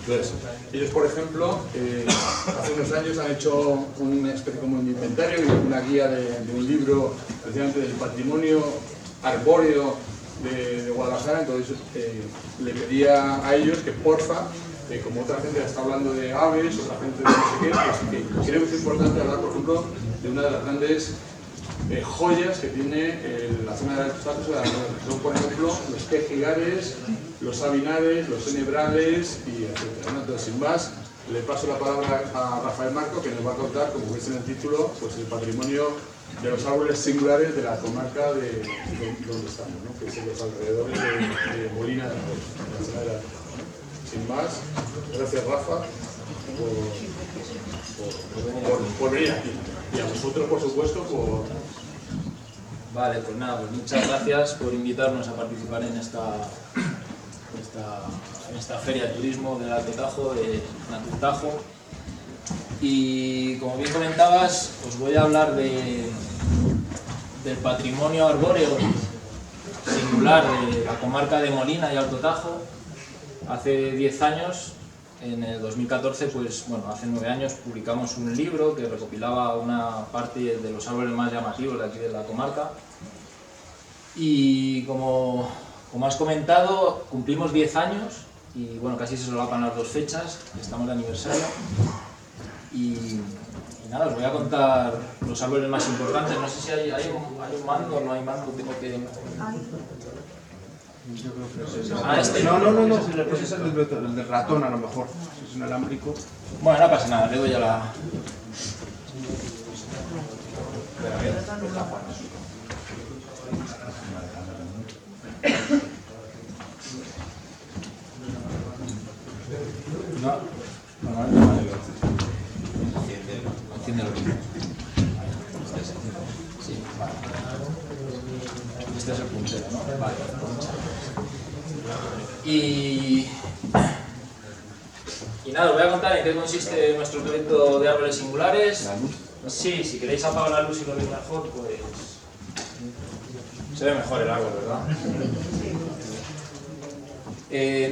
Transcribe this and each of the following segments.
Entonces, ellos, por ejemplo, hace unos años han hecho una especie como un inventario y una guía de un libro precisamente del patrimonio arbóreo de Guadalajara. Entonces, le pedía a ellos que porfa, como otra gente está hablando de aves, otra gente de no sé qué, pues que creo que es importante hablar, por ejemplo, de una de las grandes joyas que tiene la zona de Altos Tajo, que son, por ejemplo, los quejigares, los sabinares, los tenebrales y etc. Entonces, sin más, le paso la palabra a Rafael Marco, que nos va a contar, como veis en el título, pues el patrimonio de los árboles singulares de la comarca de donde estamos, ¿no? Que es en los alrededores de Molina de la zona de la Altos. Sin más, gracias Rafa por venir aquí. Y a vosotros, por supuesto, por... Vale, pues nada, pues muchas gracias por invitarnos a participar en esta feria de turismo del Alto Tajo, de Naturtajo. Y como bien comentabas, os voy a hablar del patrimonio arbóreo singular de la comarca de Molina y Alto Tajo. Hace 10 años, en el 2014, pues bueno, hace 9 años, publicamos un libro que recopilaba una parte de los árboles más llamativos de aquí de la comarca. Y como has comentado, cumplimos 10 años y bueno, casi se solapan las dos fechas, estamos de aniversario. Y nada, os voy a contar los árboles más importantes. No sé si hay un mando o no hay mando, tengo que... Yo creo que es eso. Ah, este. No, pues es el del ratón a lo mejor, es un alámbrico. Bueno, no pasa nada, le doy a la... Enciéndelo. Sí, vale. Este es el puntero, ¿no? Vale. Y nada, os voy a contar en qué consiste nuestro proyecto de árboles singulares. Sí, si queréis apagar la luz y lo veis mejor, pues se ve mejor el árbol, ¿verdad?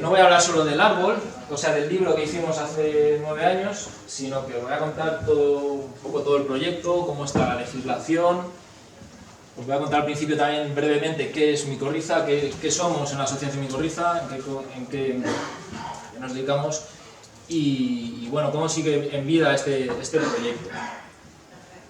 No voy a hablar solo del árbol, o sea, del libro que hicimos hace 9 años, sino que os voy a contar un poco todo el proyecto, cómo está la legislación. Os voy a contar al principio también brevemente qué es Micorriza, qué somos en la Asociación Micorriza, en qué nos dedicamos y bueno, cómo sigue en vida este proyecto.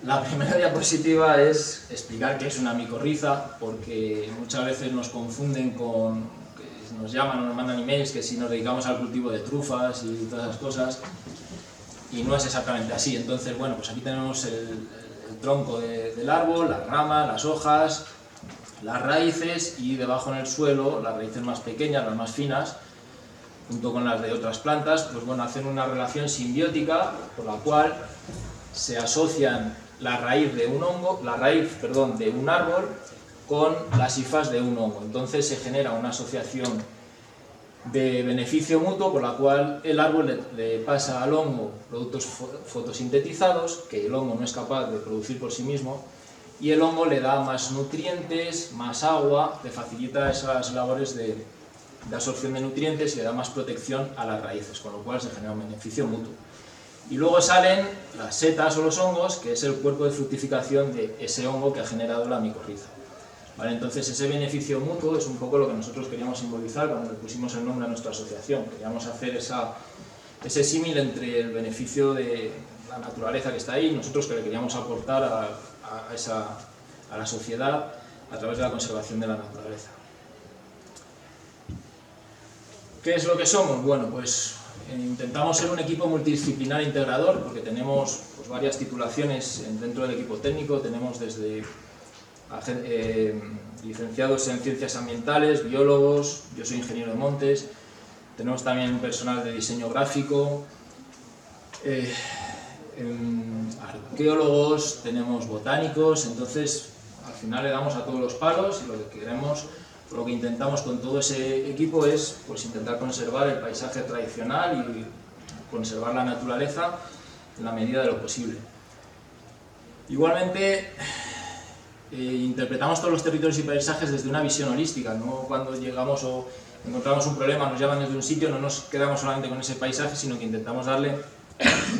La primera diapositiva es explicar qué es una micorriza, porque muchas veces nos confunden con, que nos llaman o nos mandan emails que si nos dedicamos al cultivo de trufas y todas esas cosas, y no es exactamente así. Entonces, bueno, pues aquí tenemos el tronco del árbol, las ramas, las hojas, las raíces y debajo en el suelo, las raíces más pequeñas, las más finas, junto con las de otras plantas, pues bueno, hacen una relación simbiótica por la cual se asocian la raíz de un árbol con las hifas de un hongo. Entonces se genera una asociación de beneficio mutuo por la cual el árbol le pasa al hongo productos fotosintetizados que el hongo no es capaz de producir por sí mismo, y el hongo le da más nutrientes, más agua, le facilita esas labores de absorción de nutrientes y le da más protección a las raíces, con lo cual se genera un beneficio mutuo. Y luego salen las setas o los hongos, que es el cuerpo de fructificación de ese hongo que ha generado la micorriza. ¿Vale? Entonces ese beneficio mutuo es un poco lo que nosotros queríamos simbolizar cuando le pusimos el nombre a nuestra asociación. Queríamos hacer ese símil entre el beneficio de la naturaleza que está ahí y nosotros que le queríamos aportar a la sociedad a través de la conservación de la naturaleza. ¿Qué es lo que somos? Bueno, pues intentamos ser un equipo multidisciplinar integrador, porque tenemos pues, varias titulaciones dentro del equipo técnico. Tenemos desde licenciados en ciencias ambientales, biólogos, yo soy ingeniero de montes, tenemos también personal de diseño gráfico, arqueólogos, tenemos botánicos. Entonces al final le damos a todos los palos y lo que queremos, lo que intentamos con todo ese equipo es pues, intentar conservar el paisaje tradicional y conservar la naturaleza en la medida de lo posible. Igualmente interpretamos todos los territorios y paisajes desde una visión holística, no cuando llegamos o encontramos un problema, nos llaman desde un sitio, no nos quedamos solamente con ese paisaje, sino que intentamos darle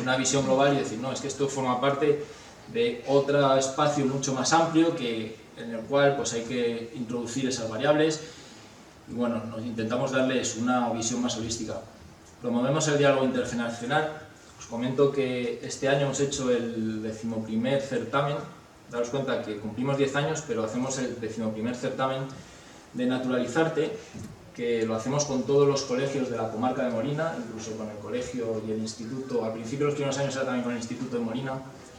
una visión global y decir, no, es que esto forma parte de otro espacio mucho más amplio en el cual pues, hay que introducir esas variables y bueno, intentamos darles una visión más holística. Promovemos el diálogo intergeneracional. Os comento que este año hemos hecho el 11º certamen. Daros cuenta que cumplimos 10 años, pero hacemos el 11º certamen de Naturalizarte, que lo hacemos con todos los colegios de la comarca de Molina, incluso con el colegio y el instituto. Al principio, los primeros años era también con el instituto de Molina,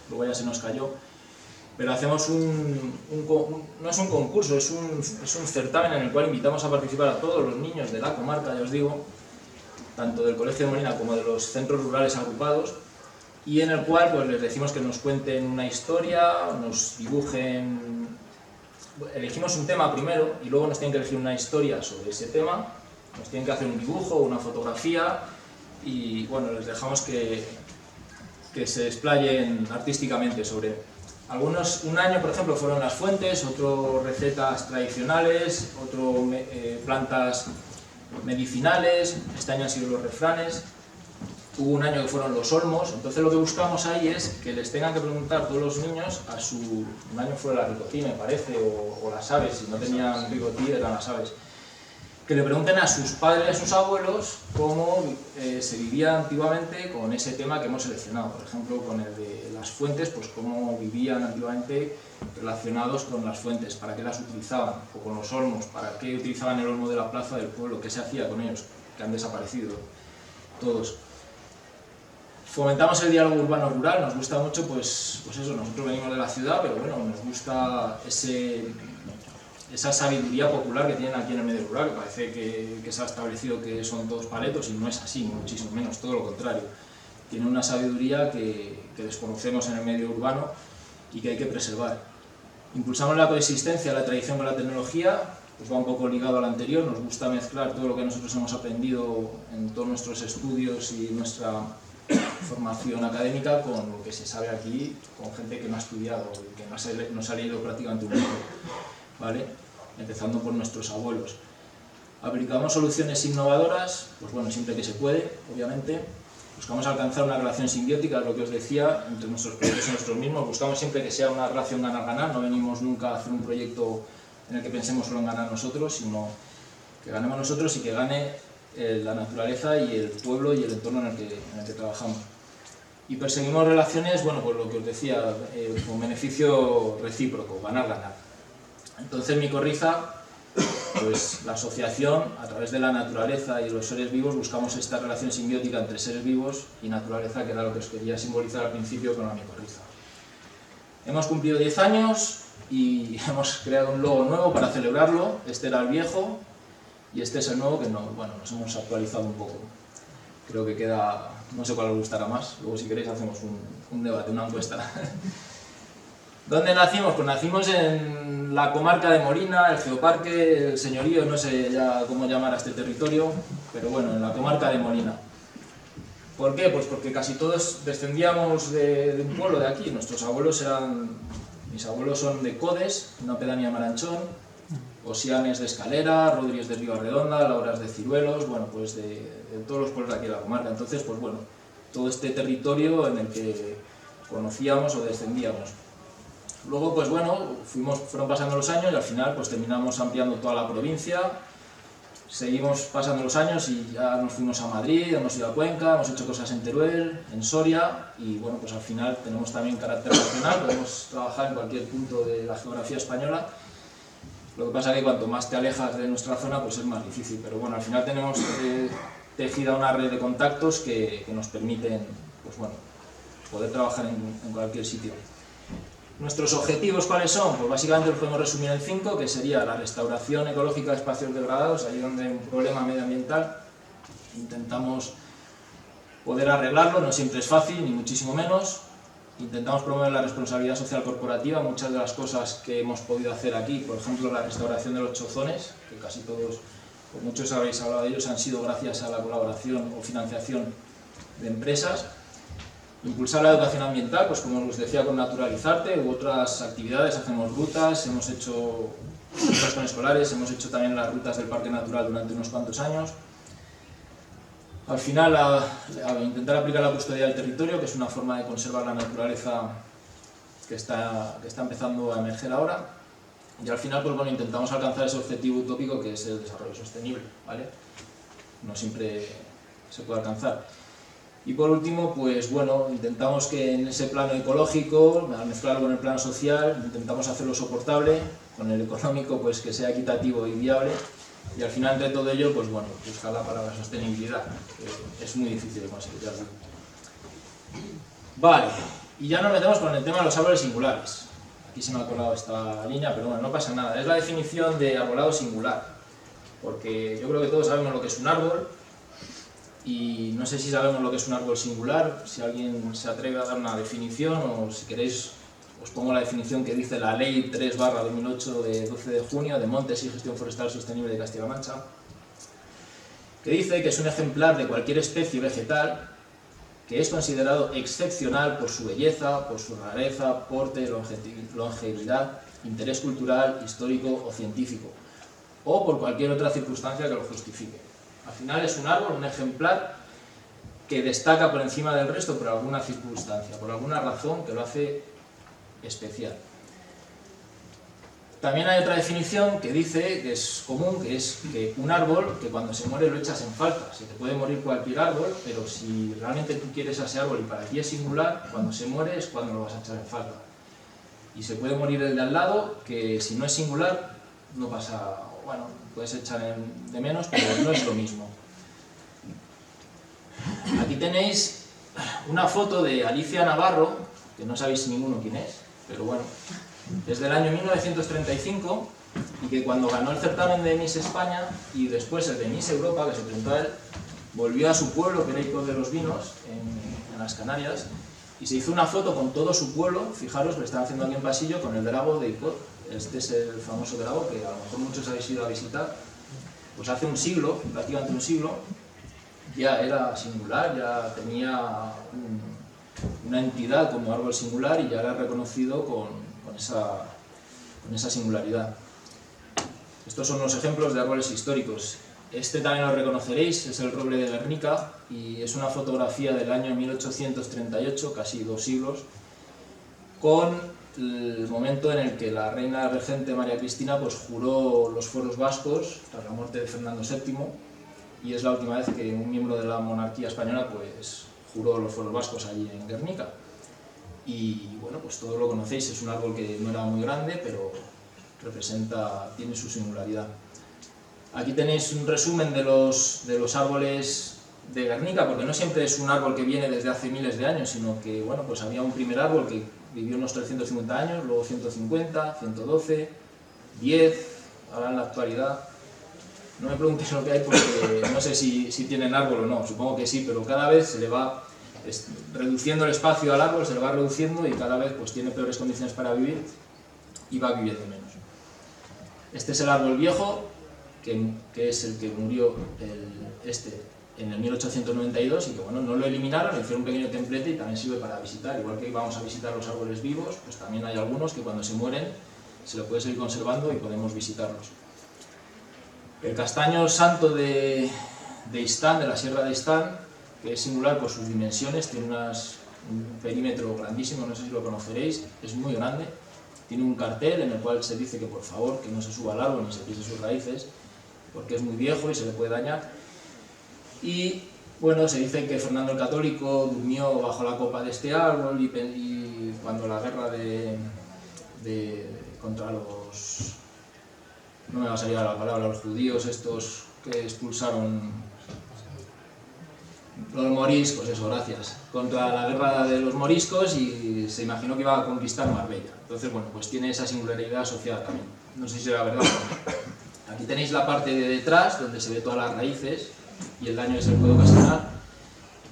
luego ya se nos cayó. Pero hacemos no es un concurso, es un certamen en el cual invitamos a participar a todos los niños de la comarca, ya os digo, tanto del colegio de Molina como de los centros rurales agrupados, y en el cual pues, les decimos que nos cuenten una historia, nos dibujen. Elegimos un tema primero y luego nos tienen que elegir una historia sobre ese tema, nos tienen que hacer un dibujo, una fotografía y bueno, les dejamos que se explayen artísticamente sobre algunos. Un año, por ejemplo, fueron las fuentes, otro recetas tradicionales, otro plantas medicinales, este año han sido los refranes. Hubo un año que fueron los olmos, entonces lo que buscamos ahí es que les tengan que preguntar todos los niños un año fue la ricotí, me parece, o las aves, si no tenían ricotí eran las aves, que le pregunten a sus padres y a sus abuelos cómo se vivía antiguamente con ese tema que hemos seleccionado, por ejemplo con el de las fuentes, pues cómo vivían antiguamente relacionados con las fuentes, para qué las utilizaban, o con los olmos, para qué utilizaban el olmo de la plaza del pueblo, qué se hacía con ellos, que han desaparecido todos. Fomentamos el diálogo urbano-rural, nos gusta mucho, pues eso, nosotros venimos de la ciudad, pero bueno, nos gusta esa sabiduría popular que tienen aquí en el medio rural, que parece que se ha establecido que son todos paletos y no es así, ni muchísimo menos, todo lo contrario. Tienen una sabiduría que desconocemos en el medio urbano y que hay que preservar. Impulsamos la coexistencia de la tradición con la tecnología, pues va un poco ligado al anterior, nos gusta mezclar todo lo que nosotros hemos aprendido en todos nuestros estudios y nuestra formación académica con lo que se sabe aquí, con gente que no ha estudiado y que no se ha leído prácticamente un libro, ¿vale? Empezando por nuestros abuelos. Aplicamos soluciones innovadoras, pues bueno, siempre que se puede, obviamente. Buscamos alcanzar una relación simbiótica, lo que os decía, entre nuestros proyectos y nosotros mismos. Buscamos siempre que sea una relación ganar-ganar, no venimos nunca a hacer un proyecto en el que pensemos solo en ganar nosotros, sino que ganemos nosotros y que gane la naturaleza y el pueblo y el entorno en el que trabajamos. Y perseguimos relaciones, bueno, pues lo que os decía, con beneficio recíproco, ganar-ganar. Entonces Micorriza, pues la asociación, a través de la naturaleza y los seres vivos, buscamos esta relación simbiótica entre seres vivos y naturaleza, que era lo que os quería simbolizar al principio con la Micorriza. Hemos cumplido 10 años y hemos creado un logo nuevo para celebrarlo. Este era el viejo y este es el nuevo que nos hemos actualizado un poco. Creo que queda, no sé cuál os gustará más, luego si queréis hacemos un debate, una encuesta. ¿Dónde nacimos? Pues nacimos en la comarca de Molina, el Geoparque, el señorío, no sé ya cómo llamar a este territorio, pero bueno, en la comarca de Molina. ¿Por qué? Pues porque casi todos descendíamos de un pueblo de aquí. Mis abuelos son de Codes, una pedanía de Maranchón, Osianes de Escalera, Rodríguez de Ribarredonda, Lauras de Ciruelos, bueno, pues de todos los pueblos de aquí de la comarca. Entonces, pues bueno, todo este territorio en el que conocíamos o descendíamos. Luego, pues bueno, fueron pasando los años y al final pues terminamos ampliando toda la provincia. Seguimos pasando los años y ya nos fuimos a Madrid, hemos ido a Cuenca, hemos hecho cosas en Teruel, en Soria y bueno, pues al final tenemos también carácter nacional, podemos trabajar en cualquier punto de la geografía española. Lo que pasa es que cuanto más te alejas de nuestra zona, pues es más difícil, pero bueno, al final tenemos tejida una red de contactos que nos permiten, pues bueno, poder trabajar en cualquier sitio. ¿Nuestros objetivos cuáles son? Pues básicamente los podemos resumir en 5, que sería la restauración ecológica de espacios degradados, ahí donde hay un problema medioambiental, intentamos poder arreglarlo, no siempre es fácil, ni muchísimo menos. Intentamos promover la responsabilidad social corporativa, muchas de las cosas que hemos podido hacer aquí, por ejemplo la restauración de los chozones, que casi todos, o muchos habéis hablado de ellos, han sido gracias a la colaboración o financiación de empresas. Impulsar la educación ambiental, pues como os decía, con Naturalizarte u otras actividades, hacemos rutas, hemos hecho rutas con escolares, hemos hecho también las rutas del Parque Natural durante unos cuantos años. Al final, a intentar aplicar la custodia del territorio, que es una forma de conservar la naturaleza que está empezando a emerger ahora. Y al final, pues bueno, intentamos alcanzar ese objetivo utópico que es el desarrollo sostenible, ¿vale? No siempre se puede alcanzar. Y por último, pues bueno, intentamos que en ese plano ecológico, al mezclarlo con el plano social, intentamos hacerlo soportable, con el económico pues que sea equitativo y viable, y al final entre todo ello, pues bueno, buscar la palabra sostenibilidad, que es muy difícil de conseguir, ya os digo. Vale, y ya nos metemos con el tema de los árboles singulares. Aquí se me ha colado esta línea, pero bueno, no pasa nada. Es la definición de arbolado singular, porque yo creo que todos sabemos lo que es un árbol, y no sé si sabemos lo que es un árbol singular, si alguien se atreve a dar una definición, o si queréis os pongo la definición que dice la Ley 3/2008 de 12 de junio de Montes y Gestión Forestal Sostenible de Castilla-La Mancha, que dice que es un ejemplar de cualquier especie vegetal que es considerado excepcional por su belleza, por su rareza, porte, longevidad, interés cultural, histórico o científico, o por cualquier otra circunstancia que lo justifique. Al final es un árbol, un ejemplar que destaca por encima del resto por alguna circunstancia, por alguna razón que lo hace especial. También hay otra definición que dice, que es común, que es que un árbol que cuando se muere lo echas en falta. Se te puede morir cualquier árbol, pero si realmente tú quieres a ese árbol y para ti es singular, cuando se muere es cuando lo vas a echar en falta. Y se puede morir el de al lado, que si no es singular, no pasa, bueno, puedes echar de menos, pero no es lo mismo. Aquí tenéis una foto de Alicia Navarro, que no sabéis ninguno quién es, pero bueno, es del año 1935 y que cuando ganó el certamen de Miss España y después el de Miss Europa, que se presentó a él, volvió a su pueblo, que era Icod de los Vinos, en las Canarias, y se hizo una foto con todo su pueblo. Fijaros, lo están haciendo aquí en pasillo, con el drago de Icod. Este es el famoso drago que a lo mejor muchos habéis ido a visitar. Pues hace un siglo, prácticamente un siglo, ya era singular, ya tenía una entidad como árbol singular y ya era reconocido con esa singularidad. Estos son los ejemplos de árboles históricos. Este también lo reconoceréis, es el roble de Guernica y es una fotografía del año 1838, casi 2 siglos, con el momento en el que la reina regente María Cristina pues juró los fueros vascos tras la muerte de Fernando VII, y es la última vez que un miembro de la monarquía española pues juró los fueros vascos allí en Guernica. Y bueno, pues todos lo conocéis, es un árbol que no era muy grande, pero tiene su singularidad. Aquí tenéis un resumen de los árboles de Guernica, porque no siempre es un árbol que viene desde hace miles de años, sino que bueno, pues había un primer árbol que vivió unos 350 años, luego 150, 112, 10, ahora en la actualidad. No me preguntéis lo que hay porque no sé si tienen árbol o no, supongo que sí, pero cada vez se le va reduciendo el espacio al árbol, se le va reduciendo y cada vez pues tiene peores condiciones para vivir y va viviendo menos. Este es el árbol viejo, que es el que murió en el 1892 y que bueno, no lo eliminaron, le hicieron un pequeño templete y también sirve para visitar. Igual que vamos a visitar los árboles vivos, pues también hay algunos que cuando se mueren se lo puede seguir conservando y podemos visitarlos. El castaño santo de Istán, de la Sierra de Istán, que es singular por sus dimensiones, tiene un perímetro grandísimo, no sé si lo conoceréis, es muy grande. Tiene un cartel en el cual se dice que por favor que no se suba al árbol ni se pise sus raíces, porque es muy viejo y se le puede dañar. Y bueno, se dice que Fernando el Católico durmió bajo la copa de este árbol y cuando la guerra contra los... no me va a salir la palabra, los judíos estos que expulsaron... los moriscos, eso, gracias, contra la guerra de los moriscos y se imaginó que iba a conquistar Marbella. Entonces, bueno, pues tiene esa singularidad asociada también. No sé si será verdad o no. Aquí tenéis la parte de detrás, donde se ve todas las raíces y el daño que se le puede ocasionar.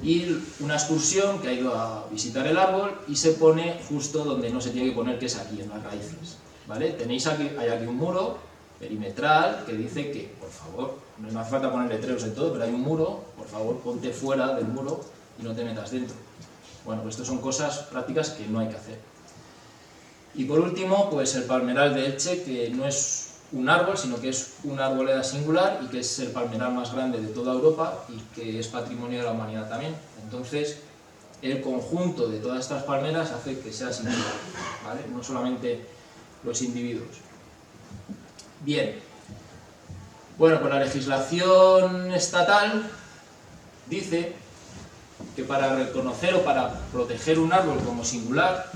Y una excursión que ha ido a visitar el árbol y se pone justo donde no se tiene que poner, que es aquí, en las raíces. ¿Vale? Hay aquí un muro perimetral que dice que, por favor, no hace falta poner letreros en todo, pero hay un muro, por favor, ponte fuera del muro y no te metas dentro. Bueno, pues esto son cosas prácticas que no hay que hacer. Y por último, pues el palmeral de Elche, que no es un árbol, sino que es una arboleda singular y que es el palmeral más grande de toda Europa y que es patrimonio de la humanidad también. Entonces, el conjunto de todas estas palmeras hace que sea singular, ¿vale? No solamente los individuos. Bien, bueno, pues la legislación estatal dice que para reconocer o para proteger un árbol como singular,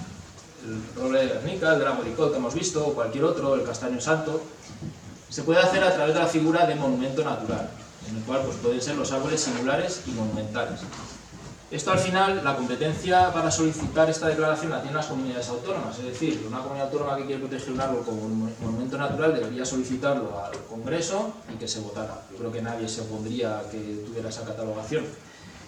el roble de Guernica, el de la Moricot que hemos visto, o cualquier otro, el castaño santo, se puede hacer a través de la figura de monumento natural, en el cual pues, pueden ser los árboles singulares y monumentales. Esto al final, la competencia para solicitar esta declaración la tienen las comunidades autónomas, es decir, una comunidad autónoma que quiere proteger un árbol como monumento natural debería solicitarlo al Congreso y que se votara. Yo creo que nadie se opondría a que tuviera esa catalogación.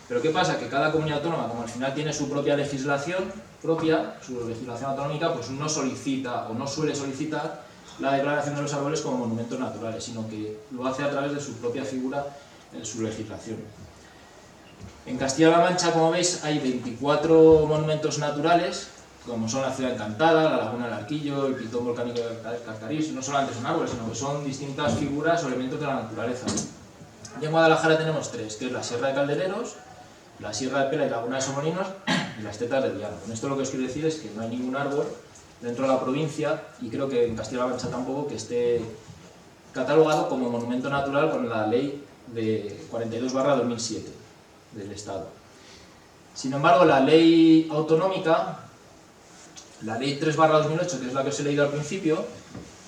Pero ¿qué pasa? Que cada comunidad autónoma, como al final tiene su propia legislación su legislación autonómica, pues no solicita o no suele solicitar la declaración de los árboles como monumentos naturales, sino que lo hace a través de su propia figura en su legislación. En Castilla-La Mancha, como veis, hay 24 monumentos naturales, como son la Ciudad Encantada, la Laguna del Arquillo, el Pitón Volcánico de Carcarís. No solamente son árboles, sino que son distintas figuras o elementos de la naturaleza. Y en Guadalajara tenemos 3, que es la Sierra de Caldereros, la Sierra de Pela y Laguna de Somolinos y las Tetas de Diana. Con esto lo que os quiero decir es que no hay ningún árbol dentro de la provincia, y creo que en Castilla-La Mancha tampoco, que esté catalogado como monumento natural con la ley de 42/2007 del Estado. Sin embargo, la ley autonómica, la ley 3/2008, que es la que os he leído al principio,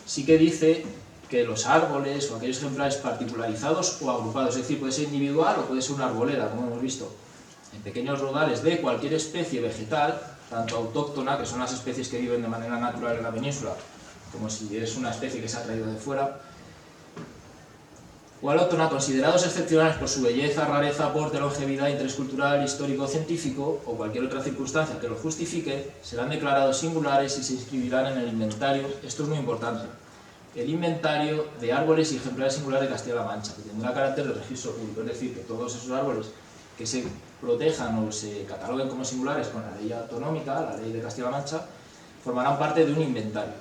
sí que dice que los árboles o aquellos ejemplares particularizados o agrupados, es decir, puede ser individual o puede ser una arboleda, como hemos visto, en pequeños rodales de cualquier especie vegetal, tanto autóctona, que son las especies que viven de manera natural en la península, como si es una especie que se ha traído de fuera, o alóctona, considerados excepcionales por su belleza, rareza, aporte, longevidad, interés cultural, histórico, científico o cualquier otra circunstancia que lo justifique, serán declarados singulares y se inscribirán en el inventario. Esto es muy importante. El inventario de árboles y ejemplares singulares de Castilla-La Mancha, que tendrá carácter de registro público, es decir, que todos esos árboles que se protejan o se cataloguen como singulares con la ley autonómica, la ley de Castilla-La Mancha, formarán parte de un inventario.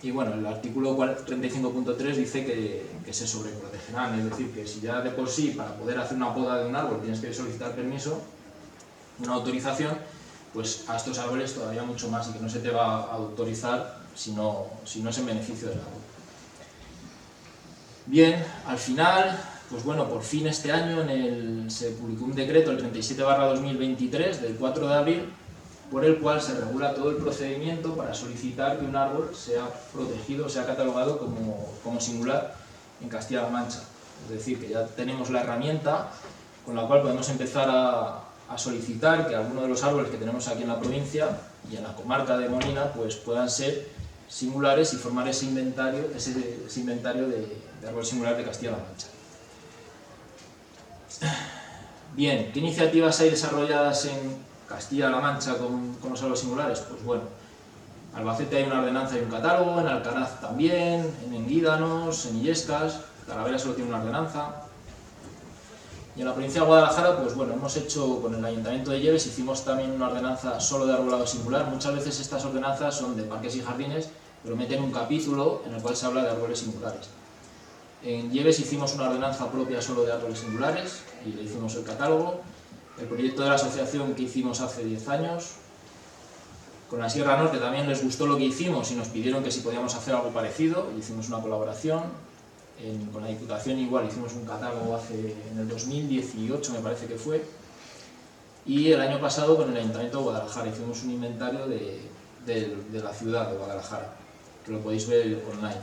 Y bueno, el artículo 35.3 dice que se sobreprotegerán, es decir, que si ya de por sí para poder hacer una poda de un árbol tienes que solicitar permiso, una autorización, pues a estos árboles todavía mucho más, y que no se te va a autorizar si no es en beneficio del árbol. Bien, al final, pues bueno, por fin este año se publicó un decreto, el 37/2023, del 4 de abril, por el cual se regula todo el procedimiento para solicitar que un árbol sea protegido, sea catalogado como singular en Castilla-La Mancha. Es decir, que ya tenemos la herramienta con la cual podemos empezar a solicitar que algunos de los árboles que tenemos aquí en la provincia y en la comarca de Molina pues puedan ser singulares y formar ese inventario de árboles singulares de Castilla-La Mancha. Bien, ¿qué iniciativas hay desarrolladas en Castilla-La Mancha con los árboles singulares? Pues bueno, en Albacete hay una ordenanza y un catálogo, en Alcaraz también, en Enguídanos, en Illescas, Talavera solo tiene una ordenanza. Y en la provincia de Guadalajara, pues bueno, hemos hecho con el Ayuntamiento de Lleves, hicimos también una ordenanza solo de arbolado singular. Muchas veces estas ordenanzas son de parques y jardines, pero meten un capítulo en el cual se habla de árboles singulares. En Lleves hicimos una ordenanza propia solo de árboles singulares y le hicimos el catálogo. El proyecto de la asociación que hicimos hace 10 años. Con la Sierra Norte también les gustó lo que hicimos y nos pidieron que si podíamos hacer algo parecido, y hicimos una colaboración. Con la Diputación igual hicimos un catálogo en el 2018 me parece que fue, y el año pasado con el Ayuntamiento de Guadalajara hicimos un inventario de la ciudad de Guadalajara, que lo podéis ver online.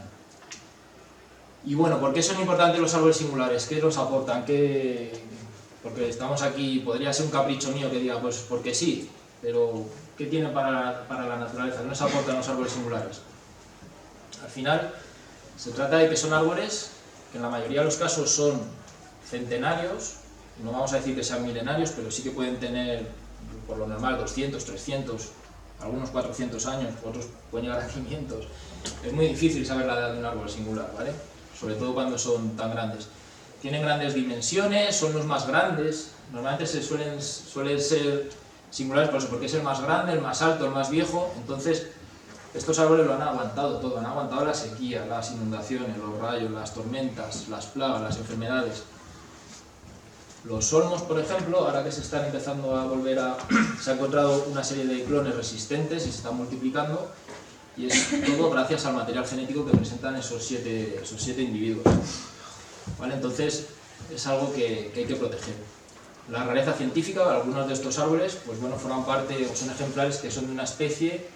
Y bueno, ¿por qué son importantes los árboles singulares? ¿Qué nos aportan? Porque estamos aquí, podría ser un capricho mío que diga, pues porque sí, pero ¿qué tienen para la naturaleza? ¿Qué nos aportan los árboles singulares? Al final, se trata de que son árboles que en la mayoría de los casos son centenarios, no vamos a decir que sean milenarios, pero sí que pueden tener, por lo normal, 200, 300, algunos 400 años, otros pueden llegar a 500. Es muy difícil saber la edad de un árbol singular, ¿vale? Sobre todo cuando son tan grandes. Tienen grandes dimensiones, son los más grandes, normalmente suelen ser Singulares por eso, porque es el más grande, el más alto, el más viejo. Entonces, estos árboles lo han aguantado todo, han aguantado la sequía, las inundaciones, los rayos, las tormentas, las plagas, las enfermedades. Los olmos, por ejemplo, ahora que se están empezando a volver a... se ha encontrado una serie de clones resistentes y se están multiplicando, y es todo gracias al material genético que presentan esos siete individuos. ¿Vale? Entonces, es algo que hay que proteger. La rareza científica, algunos de estos árboles, pues bueno, forman parte, o son ejemplares que son de una especie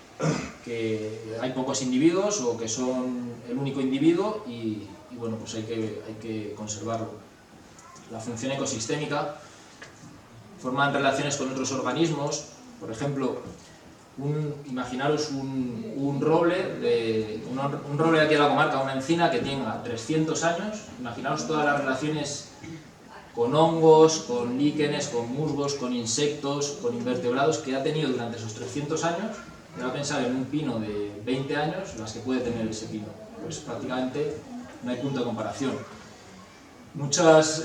que hay pocos individuos o que son el único individuo y bueno, pues hay que conservarlo. La función ecosistémica, forman relaciones con otros organismos, por ejemplo, imaginaros un roble de aquí de la comarca, una encina que tenga 300 años, imaginaos todas las relaciones con hongos, con líquenes, con musgos, con insectos, con invertebrados que ha tenido durante esos 300 años, y ahora pensar en un pino de 20 años, las que puede tener ese pino, pues prácticamente no hay punto de comparación.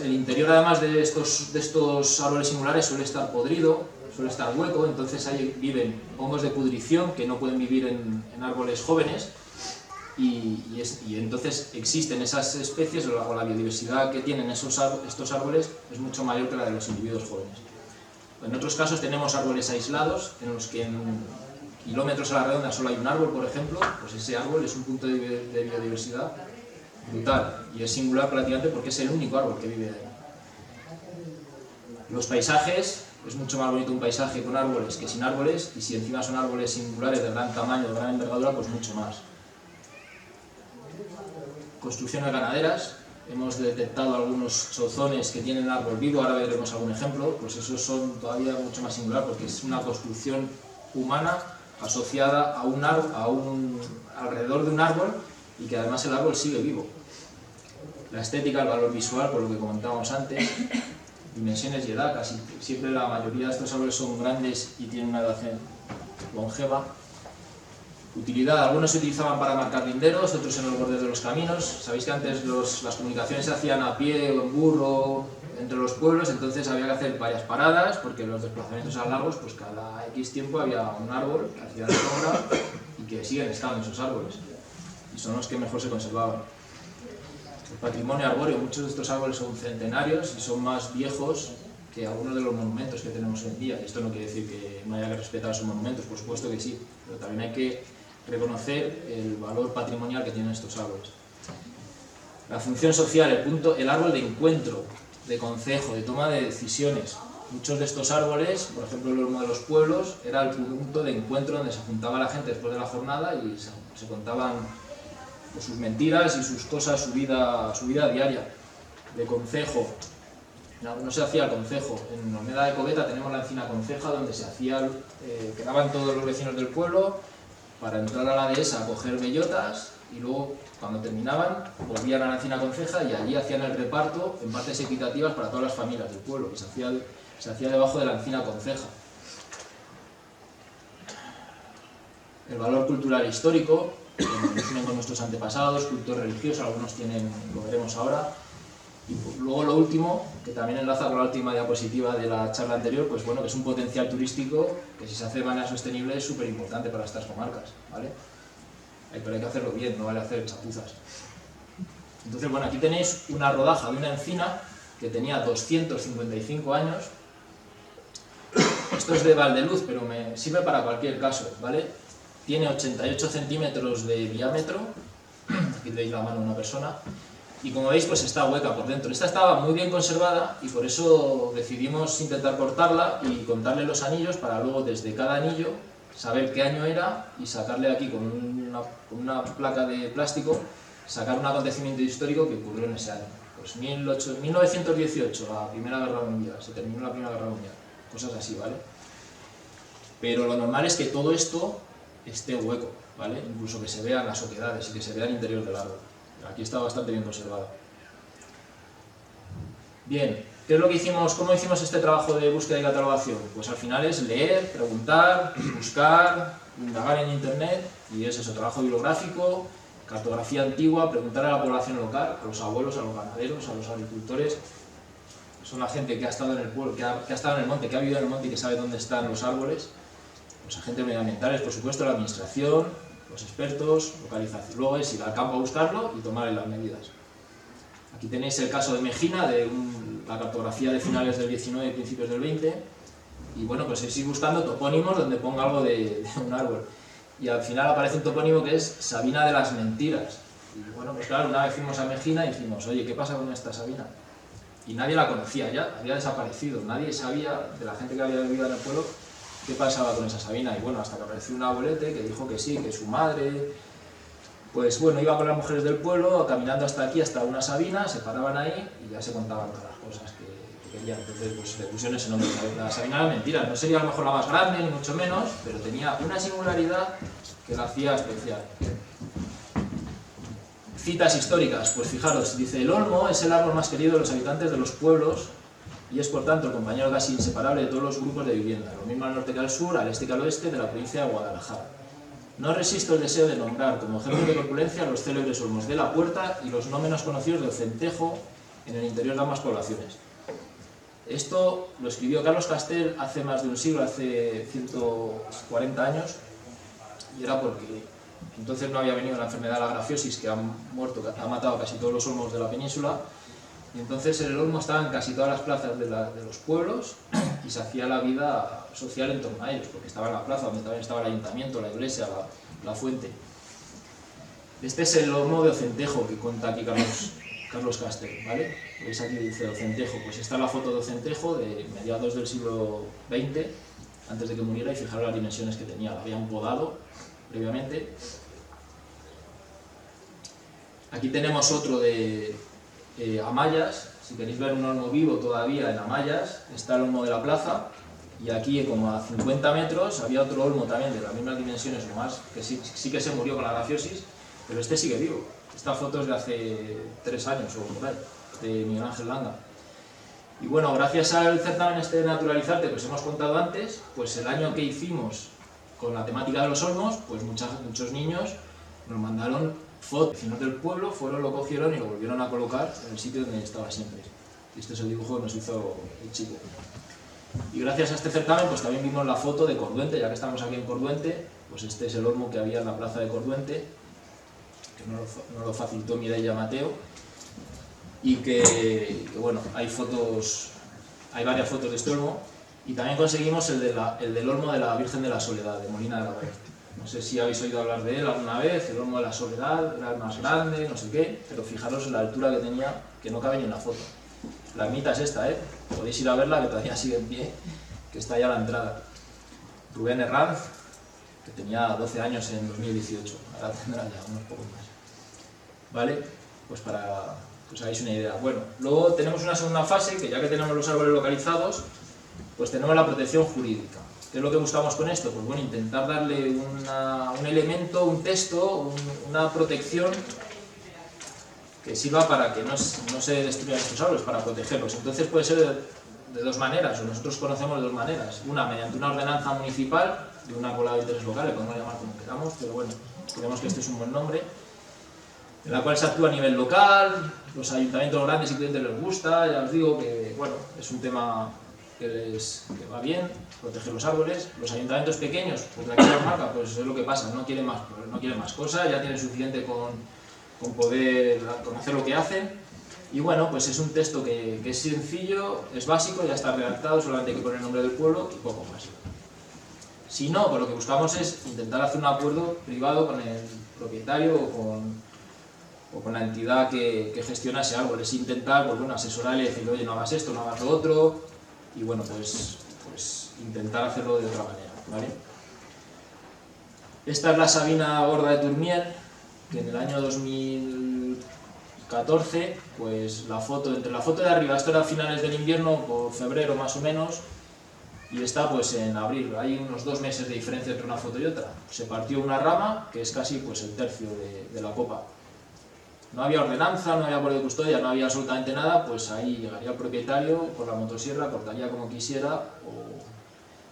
El interior además de estos árboles singulares suele estar podrido, suele estar hueco, entonces ahí viven hongos de pudrición que no pueden vivir en árboles jóvenes y entonces existen esas especies o la biodiversidad que tienen estos árboles es mucho mayor que la de los individuos jóvenes. En otros casos tenemos árboles aislados en los que en kilómetros a la redonda solo hay un árbol, por ejemplo, pues ese árbol es un punto de biodiversidad brutal y es singular prácticamente porque es el único árbol que vive ahí. Los paisajes, es mucho más bonito un paisaje con árboles que sin árboles, y si encima son árboles singulares de gran tamaño, de gran envergadura, pues mucho más. Construcciones ganaderas, hemos detectado algunos chozones que tienen árbol vivo, ahora veremos algún ejemplo, pues esos son todavía mucho más singular porque es una construcción humana asociada alrededor de un árbol y que además el árbol sigue vivo. La estética, el valor visual, por lo que comentábamos antes, dimensiones y edad, casi siempre la mayoría de estos árboles son grandes y tienen una edad longeva. Utilidad, algunos se utilizaban para marcar linderos, otros en los bordes de los caminos. Sabéis que antes las comunicaciones se hacían a pie o en burro entre los pueblos, entonces había que hacer varias paradas porque los desplazamientos eran largos, pues cada X tiempo había un árbol que hacía de sombra y que siguen estando esos árboles y son los que mejor se conservaban. El patrimonio arbóreo, muchos de estos árboles son centenarios y son más viejos que algunos de los monumentos que tenemos hoy en día. Esto no quiere decir que no haya que respetar esos monumentos, por supuesto que sí, pero también hay que reconocer el valor patrimonial que tienen estos árboles. La función social, el árbol de encuentro, de concejo, de toma de decisiones. Muchos de estos árboles, por ejemplo el olmo de los pueblos, era el punto de encuentro donde se juntaba la gente después de la jornada y se contaban pues, sus mentiras y sus cosas, su vida diaria. De concejo, no se hacía el concejo. En Olmeda de Coveta tenemos la encina conceja donde quedaban todos los vecinos del pueblo para entrar a la dehesa a coger bellotas y luego cuando terminaban volvían a la encina conceja y allí hacían el reparto en partes equitativas para todas las familias del pueblo y se hacía debajo de la encina conceja. El valor cultural e histórico, tienen con nuestros antepasados, cultos religiosos, algunos tienen, lo veremos ahora. Y luego lo último, que también enlaza con la última diapositiva de la charla anterior, pues bueno, que es un potencial turístico que si se hace de manera sostenible es súper importante para estas comarcas, ¿vale? Pero hay que hacerlo bien, no vale hacer chapuzas. Entonces, bueno, aquí tenéis una rodaja de una encina que tenía 255 años. Esto es de Valdeluz, pero me sirve para cualquier caso, ¿vale? Tiene 88 centímetros de diámetro, aquí tenéis la mano de una persona, y como veis pues está hueca por dentro. Esta estaba muy bien conservada y por eso decidimos intentar cortarla y contarle los anillos para luego desde cada anillo saber qué año era y sacarle aquí con una placa de plástico, sacar un acontecimiento histórico que ocurrió en ese año. Pues 1918, la Primera Guerra Mundial, se terminó la Primera Guerra Mundial, cosas así, ¿vale? Pero lo normal es que todo esto esté hueco, ¿vale? Incluso que se vean las oquedades y que se vea el interior del árbol. Aquí está bastante bien conservado. Bien, ¿qué es lo que hicimos? ¿Cómo hicimos este trabajo de búsqueda y catalogación? Pues al final es leer, preguntar, buscar, indagar en internet, y es eso, trabajo bibliográfico, cartografía antigua, preguntar a la población local, a los abuelos, a los ganaderos, a los agricultores. son la gente que ha estado en el pueblo, que ha estado en el monte, que ha vivido en el monte y que sabe dónde están los árboles. Los agentes medioambientales, por supuesto, la administración, los expertos, localización. Luego es ir al campo a buscarlo y tomar las medidas. Aquí tenéis el caso de Mejina, de la cartografía de finales del 19 y principios del 20. Y bueno, pues es ir buscando topónimos donde ponga algo de un árbol. Y al final aparece un topónimo que es Sabina de las Mentiras. Y bueno, pues claro, una vez fuimos a Mejina y dijimos, oye, ¿qué pasa con esta Sabina? Y nadie la conocía ya, había desaparecido. Nadie sabía, de la gente que había vivido en el pueblo, qué pasaba con esa Sabina. Y bueno, hasta que apareció un abuelete que dijo que sí, que su madre, pues bueno, iba con las mujeres del pueblo, caminando hasta aquí, hasta una Sabina, se paraban ahí y ya se contaban todas las cosas que querían. Entonces, pues le pusieron ese nombre. La Sabina de las Mentiras. No sería a lo mejor la más grande, ni mucho menos, pero tenía una singularidad que la hacía especial. Citas históricas, pues fijaros, dice: el olmo es el árbol más querido de los habitantes de los pueblos y es por tanto el compañero casi inseparable de todos los grupos de vivienda, lo mismo al norte que al sur, al este que al oeste de la provincia de Guadalajara. No resisto el deseo de nombrar como ejemplo de corpulencia los célebres olmos de la Puerta y los no menos conocidos de Ocentejo en el interior de ambas poblaciones. Esto lo escribió Carlos Castel hace más de un siglo, hace 140 años, y era porque entonces no había venido la enfermedad de la grafiosis que ha matado casi todos los olmos de la península, y entonces el olmo estaba en casi todas las plazas de los pueblos y se hacía la vida social en torno a ellos, porque estaba en la plaza donde también estaba el ayuntamiento, la iglesia, la fuente. Este es el olmo de Ocentejo que cuenta aquí Carlos Castel, ¿vale? Veis aquí dice Ocentejo, pues esta es la foto de Ocentejo de mediados del siglo XX, antes de que muriera, y fijaros las dimensiones que tenía, la habían podado previamente. Aquí tenemos otro de Amayas. Si queréis ver un olmo vivo todavía en Amayas, está el olmo de la plaza, y aquí como a 50 metros había otro olmo también de las mismas dimensiones o más, que sí que se murió con la grafiosis, pero este sigue vivo. Esta foto es de hace 3 años o por ahí, de Miguel Ángel Langa. Y bueno, gracias al certamen este de Naturalizarte que os hemos contado antes, pues el año que hicimos con la temática de los olmos, pues muchos niños nos mandaron fotos. Vecinos del pueblo fueron, lo cogieron y lo volvieron a colocar en el sitio donde estaba siempre. Y este es el dibujo que nos hizo el chico. Y gracias a este certamen pues también vimos la foto de Corduente, ya que estamos aquí en Corduente, pues este es el olmo que había en la plaza de Corduente, que nos lo facilitó Mireia Mateo, y que bueno, hay varias fotos de este olmo. Y también conseguimos el del olmo de la Virgen de la Soledad, de Molina de la Vega. No sé si habéis oído hablar de él alguna vez. El olmo de la Soledad era el más grande, no sé qué, pero fijaros la altura que tenía, que no cabe ni en la foto. La ermita es esta, podéis ir a verla, que todavía sigue en pie, que está ya a la entrada. Rubén Herranz, que tenía 12 años en 2018, ahora tendrá ya unos pocos más. ¿Vale? Pues para que os hagáis una idea. Bueno, luego tenemos una segunda fase, que ya que tenemos los árboles localizados, pues tenemos la protección jurídica. ¿Qué es lo que buscamos con esto? Pues bueno, intentar darle un elemento, un texto, una protección que sirva para que no se destruyan estos árboles, para protegerlos. Entonces puede ser de dos maneras, o nosotros conocemos de dos maneras. Una, mediante una ordenanza municipal, de una bola de interés local, le podemos llamar como queramos, pero bueno, creemos que este es un buen nombre, en la cual se actúa a nivel local, los ayuntamientos grandes y clientes les gusta, ya os digo que bueno, es un tema que va bien, proteger los árboles. Los ayuntamientos pequeños, pues de aquí a la marca, pues es lo que pasa, no quieren más cosas, ya tienen suficiente con poder conocer lo que hacen. Y bueno, pues es un texto que es sencillo, es básico, ya está redactado, solamente hay que poner el nombre del pueblo y poco más. Si no, pues lo que buscamos es intentar hacer un acuerdo privado con el propietario o con la entidad que gestiona ese árbol. Es intentar, pues bueno, asesorarle y decirle, oye, no hagas esto, no hagas lo otro, y bueno, pues intentar hacerlo de otra manera, ¿vale? Esta es la Sabina Gorda de Turmiel, que en el año 2014, pues entre la foto de arriba, esto era a finales del invierno, por febrero más o menos, y esta pues en abril, hay unos 2 meses de diferencia entre una foto y otra. Se partió una rama, que es casi pues el tercio de la copa. No había ordenanza, no había acuerdo de custodia, no había absolutamente nada, pues ahí llegaría el propietario con la motosierra, cortaría como quisiera, o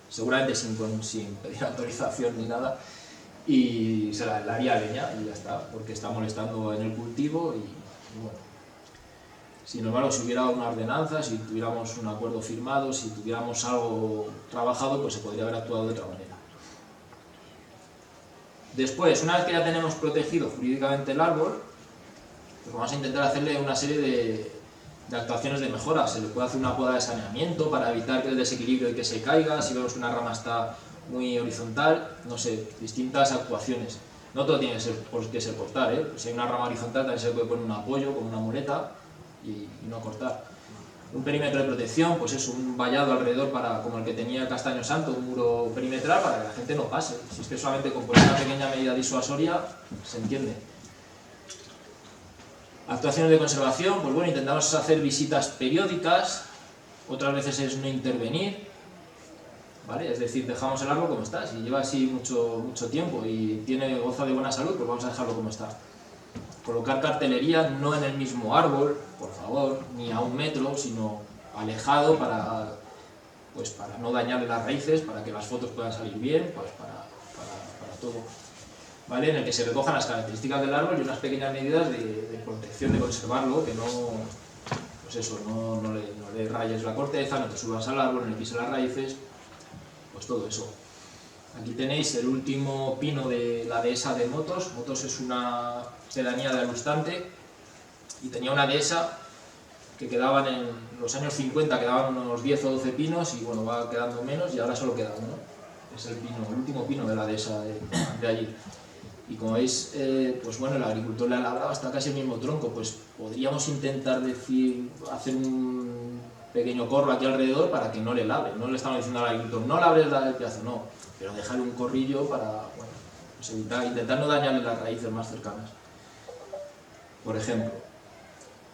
seguramente sin pedir autorización ni nada, y se la haría leña y ya está, porque está molestando en el cultivo y bueno. Sin embargo, si hubiera una ordenanza, si tuviéramos un acuerdo firmado, si tuviéramos algo trabajado, pues se podría haber actuado de otra manera. Después, una vez que ya tenemos protegido jurídicamente el árbol, pues vamos a intentar hacerle una serie de actuaciones de mejora. Se le puede hacer una poda de saneamiento para evitar que el desequilibrio y que se caiga, si vemos que una rama está muy horizontal, no sé, distintas actuaciones. No todo tiene que ser cortar, ¿eh? Si hay una rama horizontal también se puede poner un apoyo con una muleta y no cortar. Un perímetro de protección, pues es un vallado alrededor como el que tenía el Castaño Santo, un muro perimetral para que la gente no pase. Si es que solamente con poner una pequeña medida disuasoria se entiende. Actuaciones de conservación, pues bueno, intentamos hacer visitas periódicas, otras veces es no intervenir, ¿vale? Es decir, dejamos el árbol como está. Si lleva así mucho tiempo y goza de buena salud, pues vamos a dejarlo como está. Colocar cartelería no en el mismo árbol, por favor, ni a 1 metro, sino alejado para no dañarle las raíces, para que las fotos puedan salir bien, pues para todo, ¿vale? En el que se recojan las características del árbol y unas pequeñas medidas de protección, de conservarlo, que no le rayes la corteza, no te subas al árbol, no le pises las raíces, pues todo eso. Aquí tenéis el último pino de la dehesa de Motos. Motos es una pedanía de Alustante y tenía una dehesa que quedaban en los años 50, quedaban unos 10 o 12 pinos y bueno, va quedando menos y ahora solo queda uno. Es el último pino de la dehesa de allí. Y como veis, pues bueno, el agricultor le ha labrado hasta casi el mismo tronco, pues podríamos intentar hacer un pequeño corro aquí alrededor para que no le labre. No le estamos diciendo al agricultor, no labres el pedazo, no, pero dejarle un corrillo para, bueno, pues intentar no dañarle las raíces más cercanas, por ejemplo.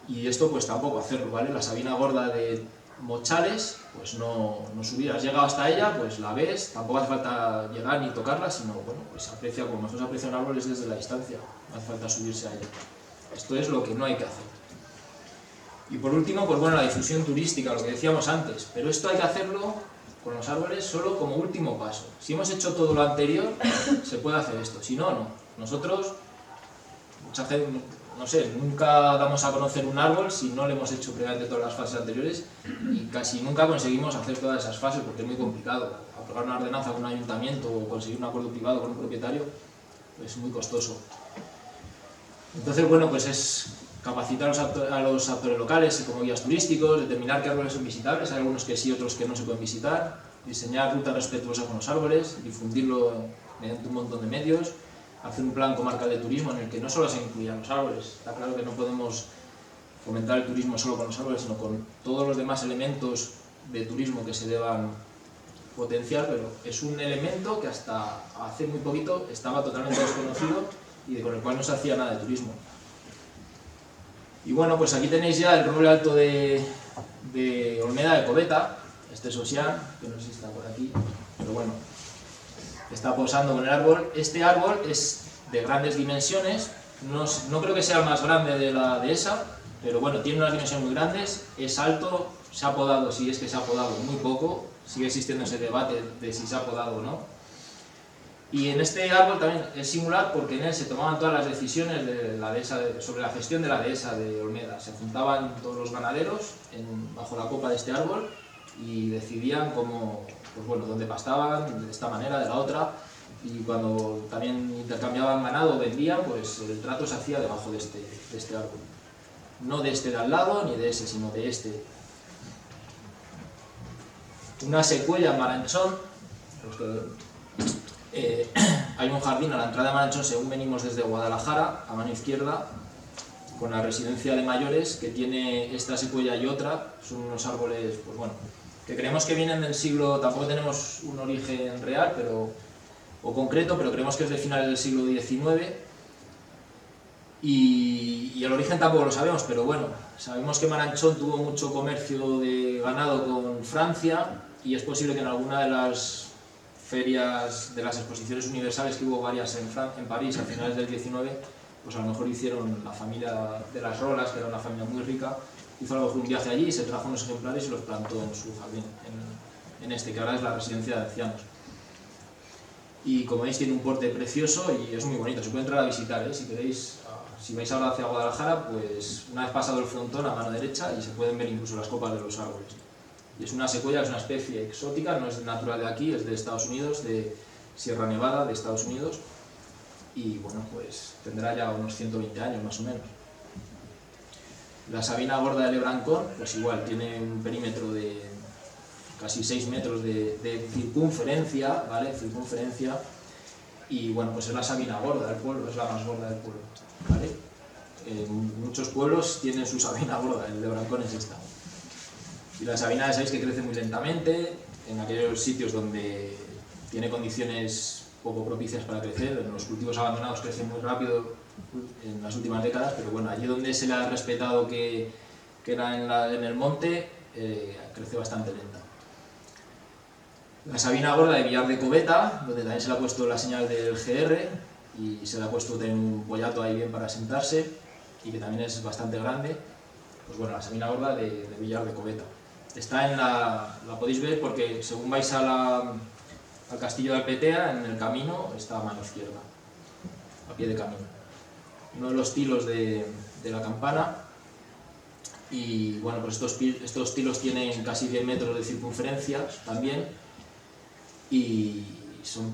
Y esto pues tampoco hacerlo, ¿vale? La sabina gorda de Mochales, pues no subir. Has llegado hasta ella, pues la ves, tampoco hace falta llegar ni tocarla, sino, bueno, pues se aprecia, como nosotros apreciamos un árbol es desde la distancia, no hace falta subirse a ella. Esto es lo que no hay que hacer. Y por último, pues bueno, la difusión turística, lo que decíamos antes, pero esto hay que hacerlo con los árboles solo como último paso. Si hemos hecho todo lo anterior, se puede hacer esto, si no, no. Nosotros, mucha gente, no sé, nunca damos a conocer un árbol si no le hemos hecho previamente todas las fases anteriores y casi nunca conseguimos hacer todas esas fases porque es muy complicado. Aprobar una ordenanza con un ayuntamiento o conseguir un acuerdo privado con un propietario es muy costoso. Entonces, bueno, pues es capacitar a los actores locales como guías turísticos, determinar qué árboles son visitables, hay algunos que sí, otros que no se pueden visitar, diseñar rutas respetuosas con los árboles, difundirlo mediante un montón de medios, hacer un plan comarcal de turismo en el que no solo se incluyan los árboles. Está claro que no podemos fomentar el turismo solo con los árboles, sino con todos los demás elementos de turismo que se deban potenciar, pero es un elemento que hasta hace muy poquito estaba totalmente desconocido y con el cual no se hacía nada de turismo. Y bueno, pues aquí tenéis ya el roble alto de Olmeda de Coveta, este es Ocean, que no sé si está por aquí, pero bueno, está posando con el árbol. Este árbol es de grandes dimensiones, no creo que sea el más grande de la dehesa, pero bueno, tiene unas dimensiones muy grandes, es alto, se ha podado, si es que se ha podado muy poco, sigue existiendo ese debate de si se ha podado o no. Y en este árbol también es singular porque en él se tomaban todas las decisiones de la dehesa, sobre la gestión de la dehesa de Olmeda. Se juntaban todos los ganaderos bajo la copa de este árbol y decidían cómo, pues bueno, dónde pastaban, de esta manera, de la otra, y cuando también intercambiaban ganado o vendían, pues el trato se hacía debajo de este árbol. No de este de al lado, ni de ese, sino de este. Una secuela en Maranchón, hay un jardín a la entrada de Maranchón según venimos desde Guadalajara, a mano izquierda, con la residencia de mayores, que tiene esta secuela y otra. Son unos árboles, pues bueno, que creemos que vienen del siglo, tampoco tenemos un origen real o concreto, pero creemos que es de finales del siglo XIX, y el origen tampoco lo sabemos, pero bueno, sabemos que Maranchón tuvo mucho comercio de ganado con Francia, y es posible que en alguna de las ferias de las exposiciones universales, que hubo varias en París a finales del XIX, pues a lo mejor hicieron la familia de las Rolas, que era una familia muy rica, hizo a lo mejor un viaje allí y se trajo unos ejemplares y los plantó en su jardín, en este que ahora es la residencia de ancianos. Y como veis tiene un porte precioso y es muy bonito, se puede entrar a visitar, si queréis, si vais ahora hacia Guadalajara, pues una vez pasado el frontón a mano derecha y se pueden ver incluso las copas de los árboles. Y es una secuoya, es una especie exótica, no es natural de aquí, es de Estados Unidos, de Sierra Nevada de Estados Unidos, y bueno, pues tendrá ya unos 120 años más o menos. La sabina gorda de Lebrancón, pues igual, tiene un perímetro de casi 6 metros de circunferencia, ¿vale? Circunferencia, y bueno, pues es la sabina gorda del pueblo, es la más gorda del pueblo, ¿vale? Muchos pueblos tienen su sabina gorda, el Lebrancón es esta. Y la sabina, sabéis que crece muy lentamente, en aquellos sitios donde tiene condiciones poco propicias para crecer, en los cultivos abandonados crece muy rápido en las últimas décadas, pero bueno, allí donde se le ha respetado que era en el monte, crece bastante lenta. La sabina gorda de Villar de Coveta, donde también se le ha puesto la señal del GR y se le ha puesto también un pollato ahí bien para sentarse y que también es bastante grande, pues bueno, la sabina gorda de Villar de Coveta. Está en la podéis ver porque según vais al castillo de Alpetea, en el camino está a mano izquierda, a pie de camino. Uno de los tilos de la campana, y bueno, pues estos tilos tienen casi 10 metros de circunferencia también, y son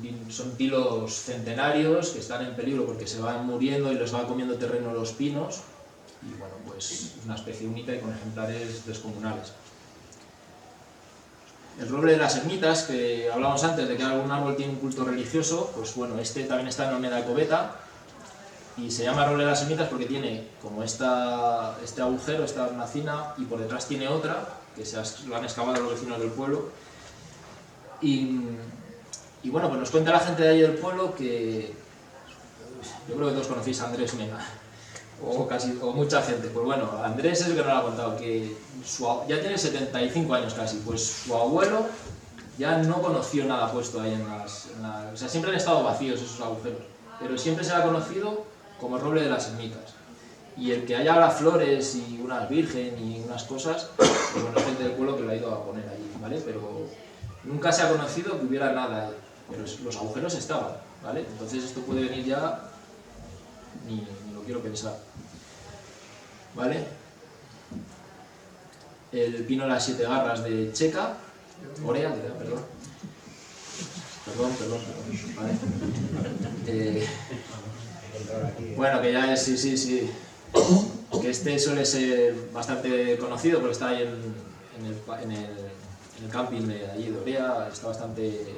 tilos centenarios que están en peligro porque se van muriendo y les va comiendo terreno los pinos, y bueno, pues es una especie única y con ejemplares descomunales. El roble de las ermitas, que hablamos antes de que algún árbol tiene un culto religioso, pues bueno, este también está en Olmeda de Coveta y se llama roble de las ermitas porque tiene como este agujero, esta hornacina, y por detrás tiene otra, que lo han excavado los vecinos del pueblo. Y bueno, pues nos cuenta la gente de ahí del pueblo que yo creo que todos conocéis a Andrés Mena, o mucha gente. Pues bueno, Andrés es el que nos lo ha contado, que ya tiene 75 años casi, pues su abuelo ya no conoció nada puesto ahí o sea, siempre han estado vacíos esos agujeros, pero siempre se le ha conocido como el roble de las ermitas. Y el que haya las flores y unas virgen y unas cosas, pues bueno, hay gente del pueblo que lo ha ido a poner allí, ¿vale? Pero nunca se ha conocido que hubiera nada ahí, pero los agujeros estaban, ¿vale? Entonces esto puede venir ya, ni lo quiero pensar, ¿vale? El pino de las 7 garras de Checa, Orea, perdón, ¿vale? Bueno, que ya es, sí, que este suele ser bastante conocido porque está ahí en el camping de allí de Orea, está bastante,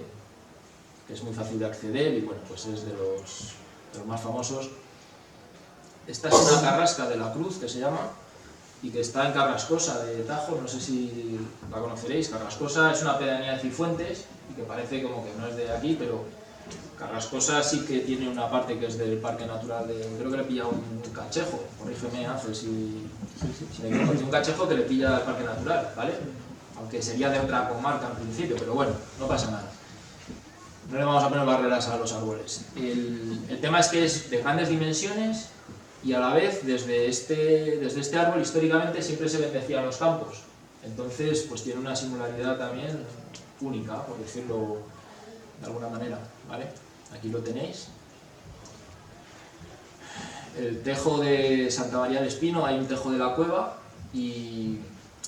que es muy fácil de acceder y bueno, pues es de los más famosos. Esta es una carrasca de la Cruz, que se llama, y que está en Carrascosa de Tajo, no sé si la conoceréis. Carrascosa es una pedanía de Cifuentes y que parece como que no es de aquí, pero Carrascosa sí que tiene una parte que es del Parque Natural creo que le pilla un cachejo, corrígeme Ángel si me equivoco, un cachejo que le pilla al Parque Natural, ¿vale? Aunque sería de otra comarca en principio, pero bueno, no pasa nada. No le vamos a poner barreras a los árboles. El tema es que es de grandes dimensiones y a la vez desde este árbol históricamente siempre se bendecían los campos. Entonces pues tiene una singularidad también única, por decirlo de alguna manera, ¿vale? Aquí lo tenéis. El tejo de Santa María del Espino, hay un tejo de la cueva y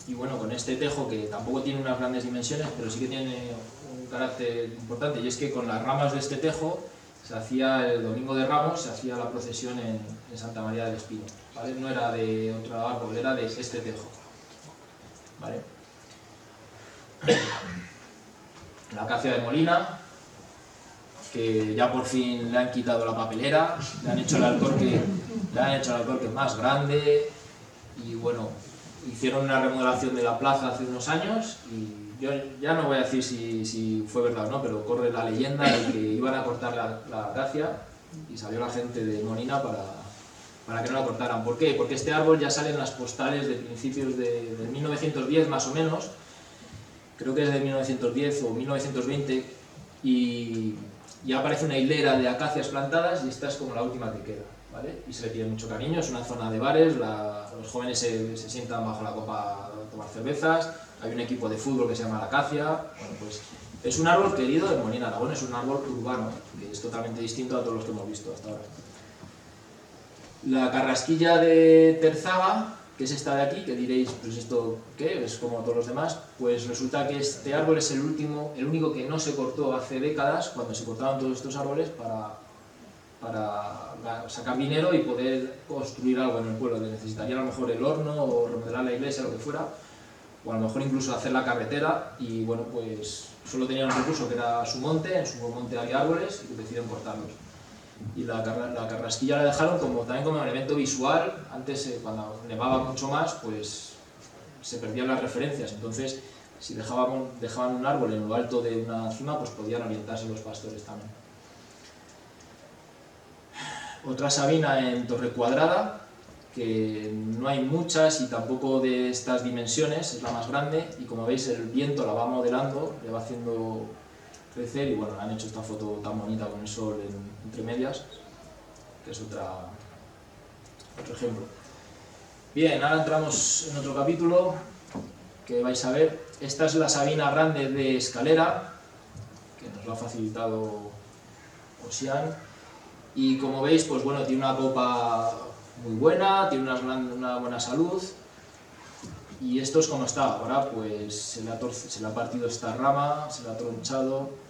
bueno, con este tejo que tampoco tiene unas grandes dimensiones, pero sí que tiene un carácter importante, y es que con las ramas de este tejo se hacía el domingo de Ramos, se hacía la procesión en Santa María del Espino, ¿vale? No era de otro árbol, era de este tejo, ¿vale? La acacia de Molina, que ya por fin le han quitado la papelera, le han hecho el alcorque más grande y bueno, hicieron una remodelación de la plaza hace unos años y yo ya no voy a decir si fue verdad o no, pero corre la leyenda de que iban a cortar la acacia y salió la gente de Molina para que no la cortaran. ¿Por qué? Porque este árbol ya sale en las postales de principios de 1910 más o menos, creo que es de 1910 o 1920, y ya aparece una hilera de acacias plantadas y esta es como la última que queda, ¿vale? Y se le tiene mucho cariño, es una zona de bares, los jóvenes se sientan bajo la copa a tomar cervezas, hay un equipo de fútbol que se llama La Acacia, bueno, pues es un árbol querido de Molina de Aragón, es un árbol urbano, que es totalmente distinto a todos los que hemos visto hasta ahora. La carrasquilla de Terzaga, que es esta de aquí, que diréis, pues esto, ¿qué? Es como todos los demás. Pues resulta que este árbol es el único que no se cortó hace décadas, cuando se cortaban todos estos árboles para sacar dinero y poder construir algo en el pueblo. Necesitarían a lo mejor el horno o remodelar la iglesia, lo que fuera, o a lo mejor incluso hacer la carretera, y bueno, pues solo tenían un recurso que era su monte, en su monte había árboles y deciden cortarlos. Y la carrasquilla la dejaron también como elemento visual. Antes, cuando nevaba mucho más, pues se perdían las referencias, entonces si dejaban un árbol en lo alto de una cima, pues podían orientarse los pastores también. Otra sabina en Torre Cuadrada, que no hay muchas y tampoco de estas dimensiones, es la más grande, y como veis el viento la va modelando, le va haciendo crecer, y bueno, han hecho esta foto tan bonita con el sol entre medias, que es otro ejemplo. Bien, ahora entramos en otro capítulo que vais a ver. Esta es la sabina grande de Escalera, que nos lo ha facilitado Osian, y como veis, pues bueno, tiene una copa muy buena, tiene una buena salud, y esto es como está. Ahora pues se le ha partido esta rama, se le ha tronchado.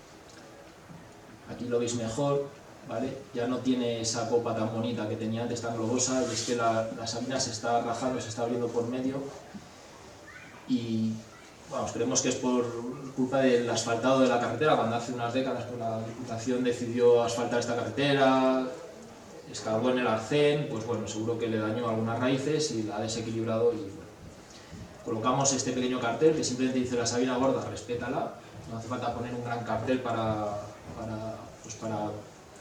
Aquí lo veis mejor, ¿vale? Ya no tiene esa copa tan bonita que tenía antes, tan globosa, y es que la sabina se está rajando, se está abriendo por medio, y vamos, creemos que es por culpa del asfaltado de la carretera. Cuando hace unas décadas pues, la Diputación decidió asfaltar esta carretera, excavó en el arcén, pues bueno, seguro que le dañó algunas raíces y la ha desequilibrado, y bueno, colocamos este pequeño cartel que simplemente dice: la sabina gorda, respétala. No hace falta poner un gran cartel para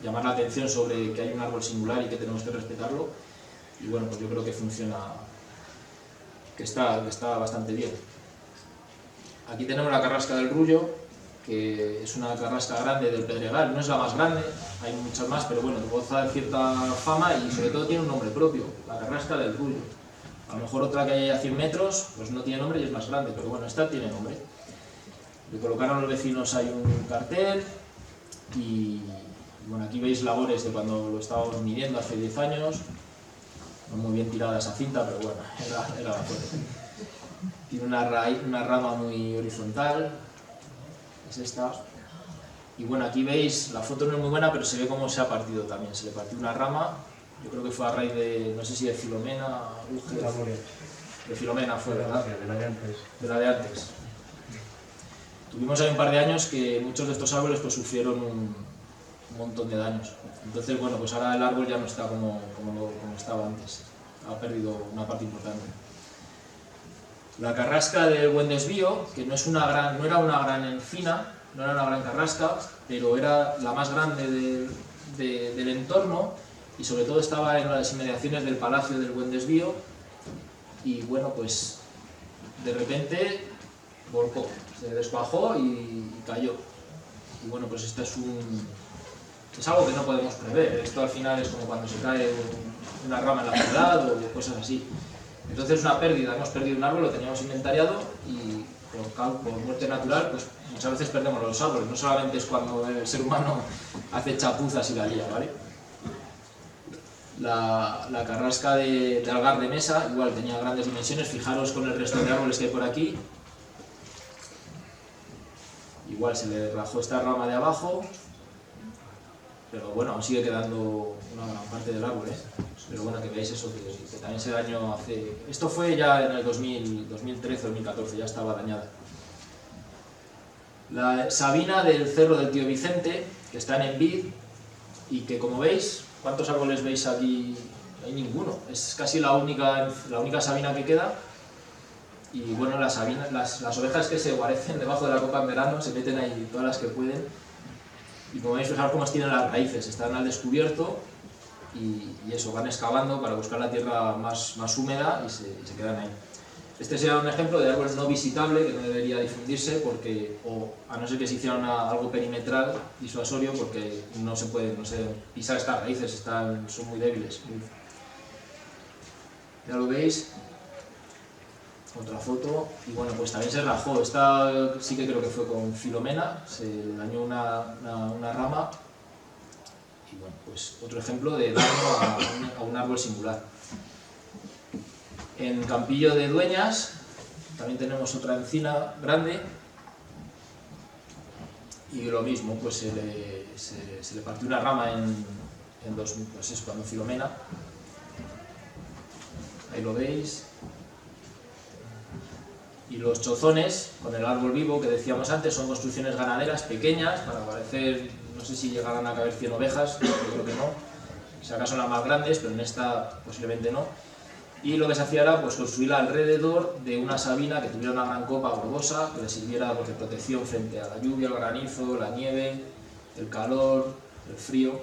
llamar la atención sobre que hay un árbol singular y que tenemos que respetarlo, y bueno, pues yo creo que funciona, que está bastante bien. Aquí tenemos la carrasca del Rullo, que es una carrasca grande del Pedregal, no es la más grande, hay muchas más, pero bueno, goza de cierta fama y sobre todo tiene un nombre propio, la carrasca del Rullo. A lo mejor otra que hay a 100 metros, pues no tiene nombre y es más grande, pero bueno, esta tiene nombre. Le colocaron los vecinos ahí un cartel, y bueno, aquí veis labores de cuando lo estábamos midiendo hace 10 años, no muy bien tirada esa cinta, pero bueno, era fuerte. Tiene una rama muy horizontal, es esta, y bueno, aquí veis, la foto no es muy buena, pero se ve cómo se ha partido también, se le partió una rama, yo creo que fue a raíz de, no sé si de Filomena, de Filomena fue, ¿verdad? De la de antes. Tuvimos ahí un par de años que muchos de estos árboles pues sufrieron un montón de daños. Entonces, bueno, pues ahora el árbol ya no está como estaba antes. Ha perdido una parte importante. La carrasca del Buen Desvío, que no era una gran encina, no era una gran carrasca, pero era la más grande del entorno, y sobre todo estaba en las inmediaciones del Palacio del Buen Desvío, y bueno, pues de repente volcó, se descuajó y cayó. Y bueno, pues esto es algo que no podemos prever. Esto al final es como cuando se cae una rama en la ciudad o cosas así. Entonces es una pérdida, hemos perdido un árbol, lo teníamos inventariado, y por muerte natural pues muchas veces perdemos los árboles. No solamente es cuando el ser humano hace chapuzas y la lía, ¿vale? La carrasca de Algar de Mesa igual tenía grandes dimensiones. Fijaros con el resto de árboles que hay por aquí. Igual se le rajó esta rama de abajo, pero bueno, aún sigue quedando una gran parte del árbol, ¿eh? Pero bueno, que veáis eso, que también se dañó hace... Esto fue ya en el 2013-2014, ya estaba dañada. La sabina del Cerro del Tío Vicente, que está en Envid, y que como veis, ¿cuántos árboles veis aquí? No hay ninguno, es casi la única sabina que queda. Y bueno, las ovejas que se guarecen debajo de la copa en verano, se meten ahí todas las que pueden, y como veis, fijaros cómo tienen las raíces, están al descubierto, y eso, van excavando para buscar la tierra más húmeda y se quedan ahí. Este sería un ejemplo de árbol no visitable que no debería difundirse, porque, a no ser que se hiciera algo perimetral disuasorio, porque no se puede pisar estas raíces, son muy débiles. Ya lo veis. Otra foto, y bueno, pues también se rajó. Esta sí que creo que fue con Filomena, se dañó una rama, y bueno, pues otro ejemplo de daño a un árbol singular. En Campillo de Dueñas también tenemos otra encina grande y lo mismo, pues se le partió una rama en dos, pues es cuando Filomena, ahí lo veis. Y los chozones, con el árbol vivo que decíamos antes, son construcciones ganaderas pequeñas, para parecer, no sé si llegarán a caber 100 ovejas, yo creo que no, si acaso las más grandes, pero en esta posiblemente no. Y lo que se hacía era pues, construir alrededor de una sabina que tuviera una gran copa borbosa, que le sirviera pues, de protección frente a la lluvia, el granizo, la nieve, el calor, el frío,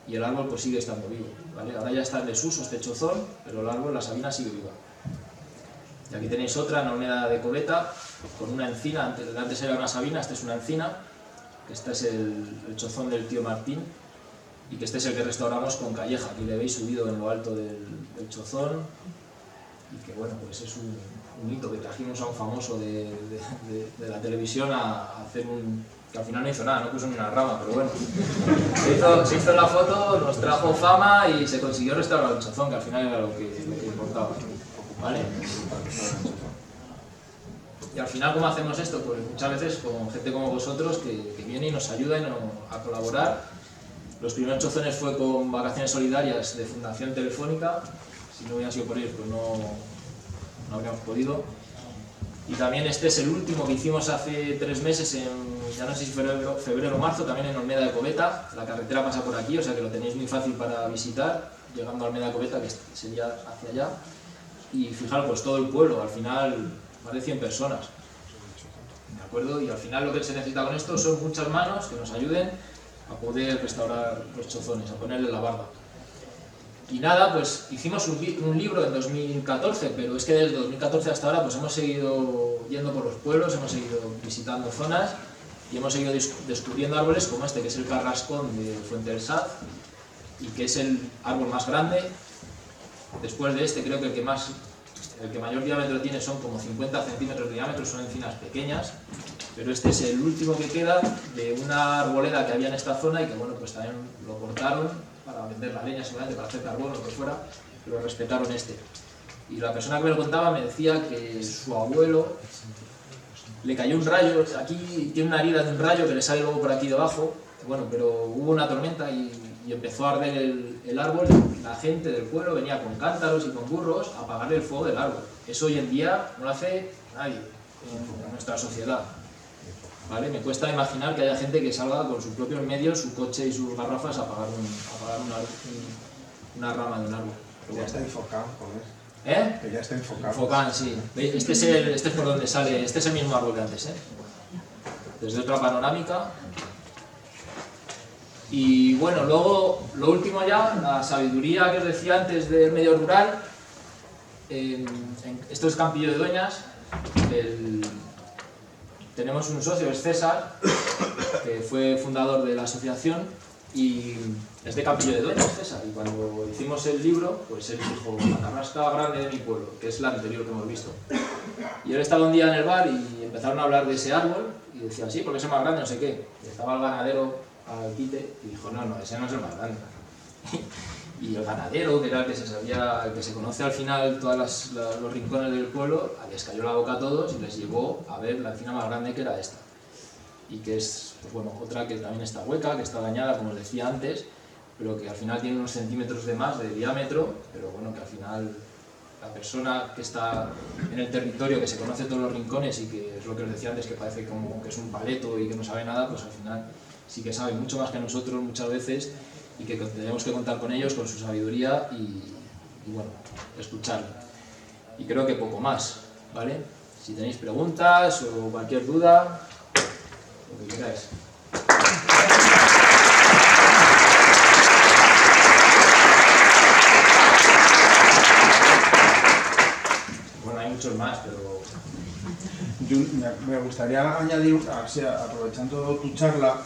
y el árbol pues sigue estando vivo, ¿vale? Ahora ya está en desuso este chozón, pero el árbol, la sabina sigue viva. Y aquí tenéis otra en Olmeda de Coveta, con una encina, antes era una sabina, esta es una encina, que este es el chozón del tío Martín, y que este es el que restauramos con calleja, aquí le veis subido en lo alto del chozón, y que bueno, pues es un hito que trajimos a un famoso de la televisión a hacer que al final no hizo nada, no puso ni una rama, pero bueno, se hizo la foto, nos trajo fama y se consiguió restaurar el chozón, que al final era lo que importaba, ¿vale? Y al final, ¿cómo hacemos esto? Pues muchas veces con gente como vosotros que viene y nos ayuda a colaborar. Los primeros chozones fue con vacaciones solidarias de Fundación Telefónica, si no hubiera sido por ellos pues no habríamos podido. Y también este es el último que hicimos hace 3 meses, ya no sé si febrero o marzo, también en Olmeda de Coveta. La carretera pasa por aquí, o sea que lo tenéis muy fácil para visitar, llegando a Olmeda de Coveta, que sería hacia allá. Y fijaros, pues todo el pueblo, al final más de 100 personas, ¿de acuerdo? Y al final lo que se necesita con esto son muchas manos que nos ayuden a poder restaurar los chozones, a ponerle la barda. Y nada, pues hicimos un libro en 2014, pero es que desde 2014 hasta ahora pues hemos seguido yendo por los pueblos, hemos seguido visitando zonas y hemos seguido descubriendo árboles como este, que es el carrascón de Fuente del Saz, y que es el árbol más grande. Después de este, creo que el que mayor diámetro tiene son como 50 centímetros de diámetro, son encinas pequeñas, pero este es el último que queda de una arboleda que había en esta zona y que bueno, pues también lo cortaron para vender la leña, seguramente para hacer carbón o lo que fuera, pero respetaron este. Y la persona que me lo contaba me decía que su abuelo le cayó un rayo, aquí tiene una herida de un rayo que le sale luego por aquí debajo, bueno, pero hubo una tormenta y empezó a arder el árbol, la gente del pueblo venía con cántaros y con burros a apagarle el fuego del árbol. Eso hoy en día no lo hace nadie en nuestra sociedad, ¿vale? Me cuesta imaginar que haya gente que salga con sus propios medios, su coche y sus garrafas a apagar una rama de un árbol. Ya está enfocado, joder. ¿Eh? Que ya está enfocado. Enfocado, sí. Este es por donde sale, este es el mismo árbol que antes, ¿eh? Desde otra panorámica. Y bueno, luego, lo último ya, la sabiduría que os decía antes del medio rural. Esto es Campillo de Dueñas. Tenemos un socio, es César, que fue fundador de la asociación y es de Campillo de Dueñas, César. Y cuando hicimos el libro, pues él dijo, la carrasca grande de mi pueblo, que es la anterior que hemos visto. Y él estaba un día en el bar y empezaron a hablar de ese árbol y decían, sí, porque es el más grande, no sé qué. Y estaba el ganadero al quite y dijo, no, ese no es el más grande. Y el ganadero, que era el que se sabía, el que se conoce al final todos los rincones del pueblo, les cayó la boca a todos y les llevó a ver la encina más grande, que era esta. Y que es, pues bueno, otra que también está hueca, que está dañada, como os decía antes, pero que al final tiene unos centímetros de más de diámetro, pero bueno, que al final la persona que está en el territorio, que se conoce todos los rincones y que es lo que os decía antes, que parece como que es un paleto y que no sabe nada, pues al final sí que sabe mucho más que nosotros muchas veces y que tenemos que contar con ellos, con su sabiduría y bueno, escucharlo. Y creo que poco más, ¿vale? Si tenéis preguntas o cualquier duda, lo que queráis. Bueno, hay muchos más, pero... Yo me gustaría añadir, o sea, aprovechando tu charla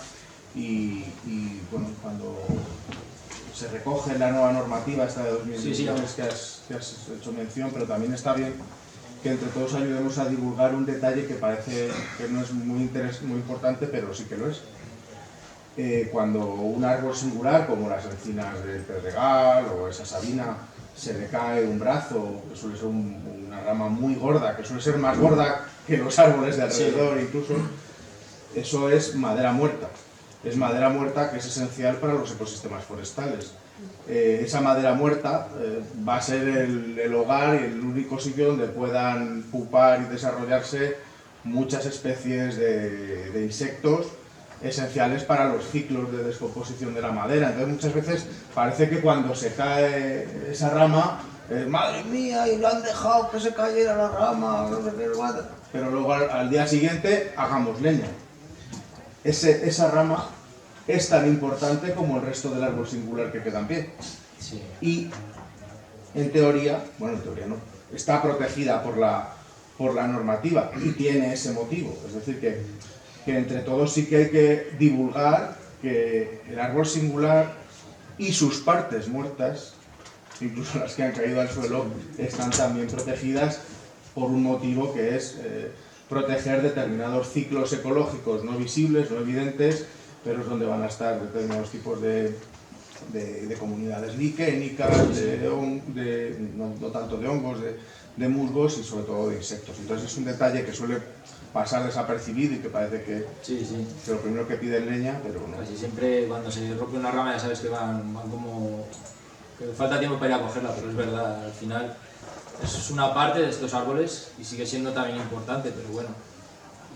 y bueno, cuando se recoge la nueva normativa esta de 2016 que has hecho mención, pero también está bien que entre todos ayudemos a divulgar un detalle que parece que no es muy importante, pero sí que lo es. cuando un árbol singular, como las encinas del Pedregal o esa sabina, se le cae un brazo, que suele ser una rama muy gorda, que suele ser más gorda que los árboles de alrededor incluso, eso es madera muerta. Es madera muerta que es esencial para los ecosistemas forestales. Esa madera muerta va a ser el hogar y el único sitio donde puedan pupar y desarrollarse muchas especies de insectos esenciales para los ciclos de descomposición de la madera. Entonces muchas veces parece que cuando se cae esa rama, madre mía, y lo han dejado que se cayera la rama, pero luego al día siguiente hagamos leña. Esa rama es tan importante como el resto del árbol singular que queda en pie. Sí. Y en teoría, bueno, en teoría no, está protegida por la normativa y tiene ese motivo. Es decir, que entre todos sí que hay que divulgar que el árbol singular y sus partes muertas, incluso las que han caído al suelo, están también protegidas por un motivo que es proteger determinados ciclos ecológicos no visibles, no evidentes, pero es donde van a estar determinados tipos de comunidades liquénicas, no tanto de hongos, de musgos y sobre todo de insectos. Entonces es un detalle que suele pasar desapercibido y que parece que, que lo primero que pide es leña, pero no. Casi siempre cuando se rompe una rama ya sabes que van como... que falta tiempo para ir a cogerla, pero es verdad, al final es una parte de estos árboles y sigue siendo también importante, pero bueno.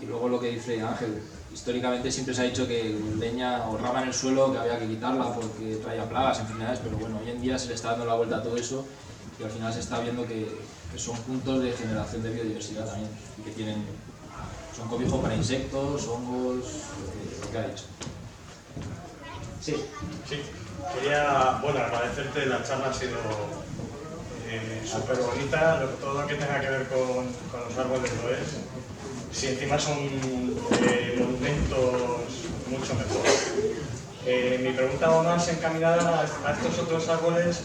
Y luego lo que dice Ángel, históricamente siempre se ha dicho que leña o rama en el suelo que había que quitarla porque traía plagas, enfermedades, pero bueno, hoy en día se le está dando la vuelta a todo eso y al final se está viendo que son puntos de generación de biodiversidad también y que son cobijo para insectos, hongos, lo que ha dicho. Sí. Sí, quería agradecerte, la charla ha sido súper bonita, todo lo que tenga que ver con los árboles lo es. Si encima son monumentos, mucho mejor. Mi pregunta va más encaminada a estos otros árboles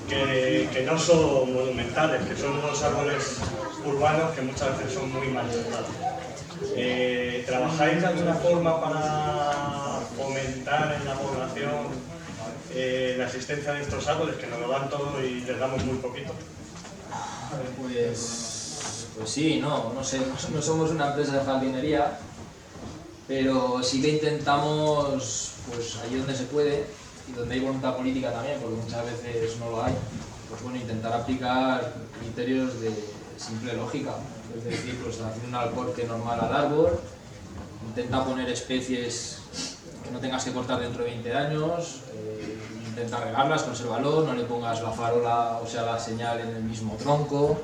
que no son monumentales, que son los árboles urbanos que muchas veces son muy maltratados. ¿Trabajáis de alguna forma para fomentar en la población la existencia de estos árboles que nos lo dan todo y les damos muy poquito? Pues sí, no sé, no somos una empresa de jardinería, pero sí que intentamos, pues allí donde se puede y donde hay voluntad política también, porque muchas veces no lo hay, pues bueno, intentar aplicar criterios de simple lógica, es decir, pues hacer un alcorque normal al árbol, intenta poner especies que no tengas que cortar dentro de 20 años, intenta regarlas, consérvalo, no le pongas la farola, o sea la señal en el mismo tronco,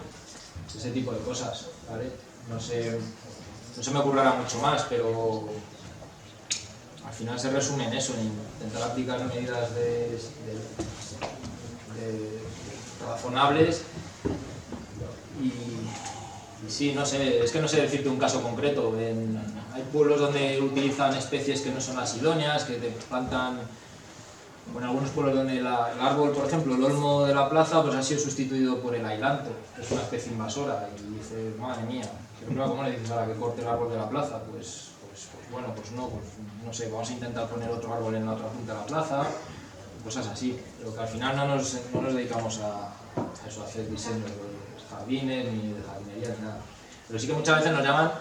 ese tipo de cosas, ¿vale? No se me ocurrirá mucho más, pero al final se resume en eso, en intentar aplicar medidas razonables y sí, no sé, es que no sé decirte un caso concreto. Hay pueblos donde utilizan especies que no son las idóneas, que te plantan, bueno, algunos pueblos donde el árbol, por ejemplo, el olmo de la plaza, pues ha sido sustituido por el ailanto, que es una especie invasora, y dices, madre mía, ¿cómo le dices ahora que corte el árbol de la plaza? Pues no sé, vamos a intentar poner otro árbol en la otra punta de la plaza, cosas así, pero que al final no nos dedicamos a eso, a hacer diseños de jardines, ni de jardinería, ni nada. Pero sí que muchas veces nos llaman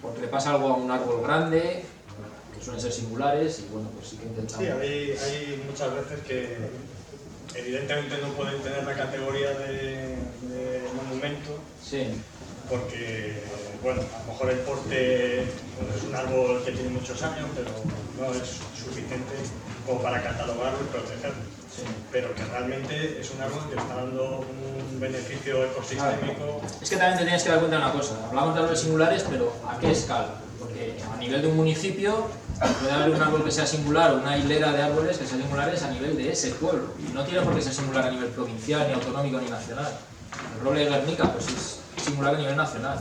porque le pasa algo a un árbol grande, que suelen ser singulares, y bueno, pues sí que intentamos. Sí, hay muchas veces que evidentemente no pueden tener la categoría de monumento, sí, porque, bueno, a lo mejor el porte es un árbol que tiene muchos años, pero no es suficiente como para catalogarlo y protegerlo. sí. Pero que realmente es un árbol que está dando un beneficio ecosistémico. Es que también te tienes que dar cuenta de una cosa, hablamos de árboles singulares, pero ¿a qué escala? Porque a nivel de un municipio puede haber un árbol que sea singular o una hilera de árboles que sean singulares a nivel de ese pueblo. Y no tiene por qué ser singular a nivel provincial, ni autonómico, ni nacional. El roble de Guernica pues es singular a nivel nacional,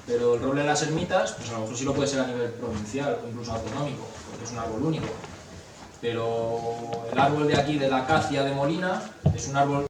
pero el roble de las ermitas pues a lo mejor sí lo puede ser a nivel provincial o incluso autonómico, porque es un árbol único. Pero el árbol de aquí, de la acacia de Molina, es un árbol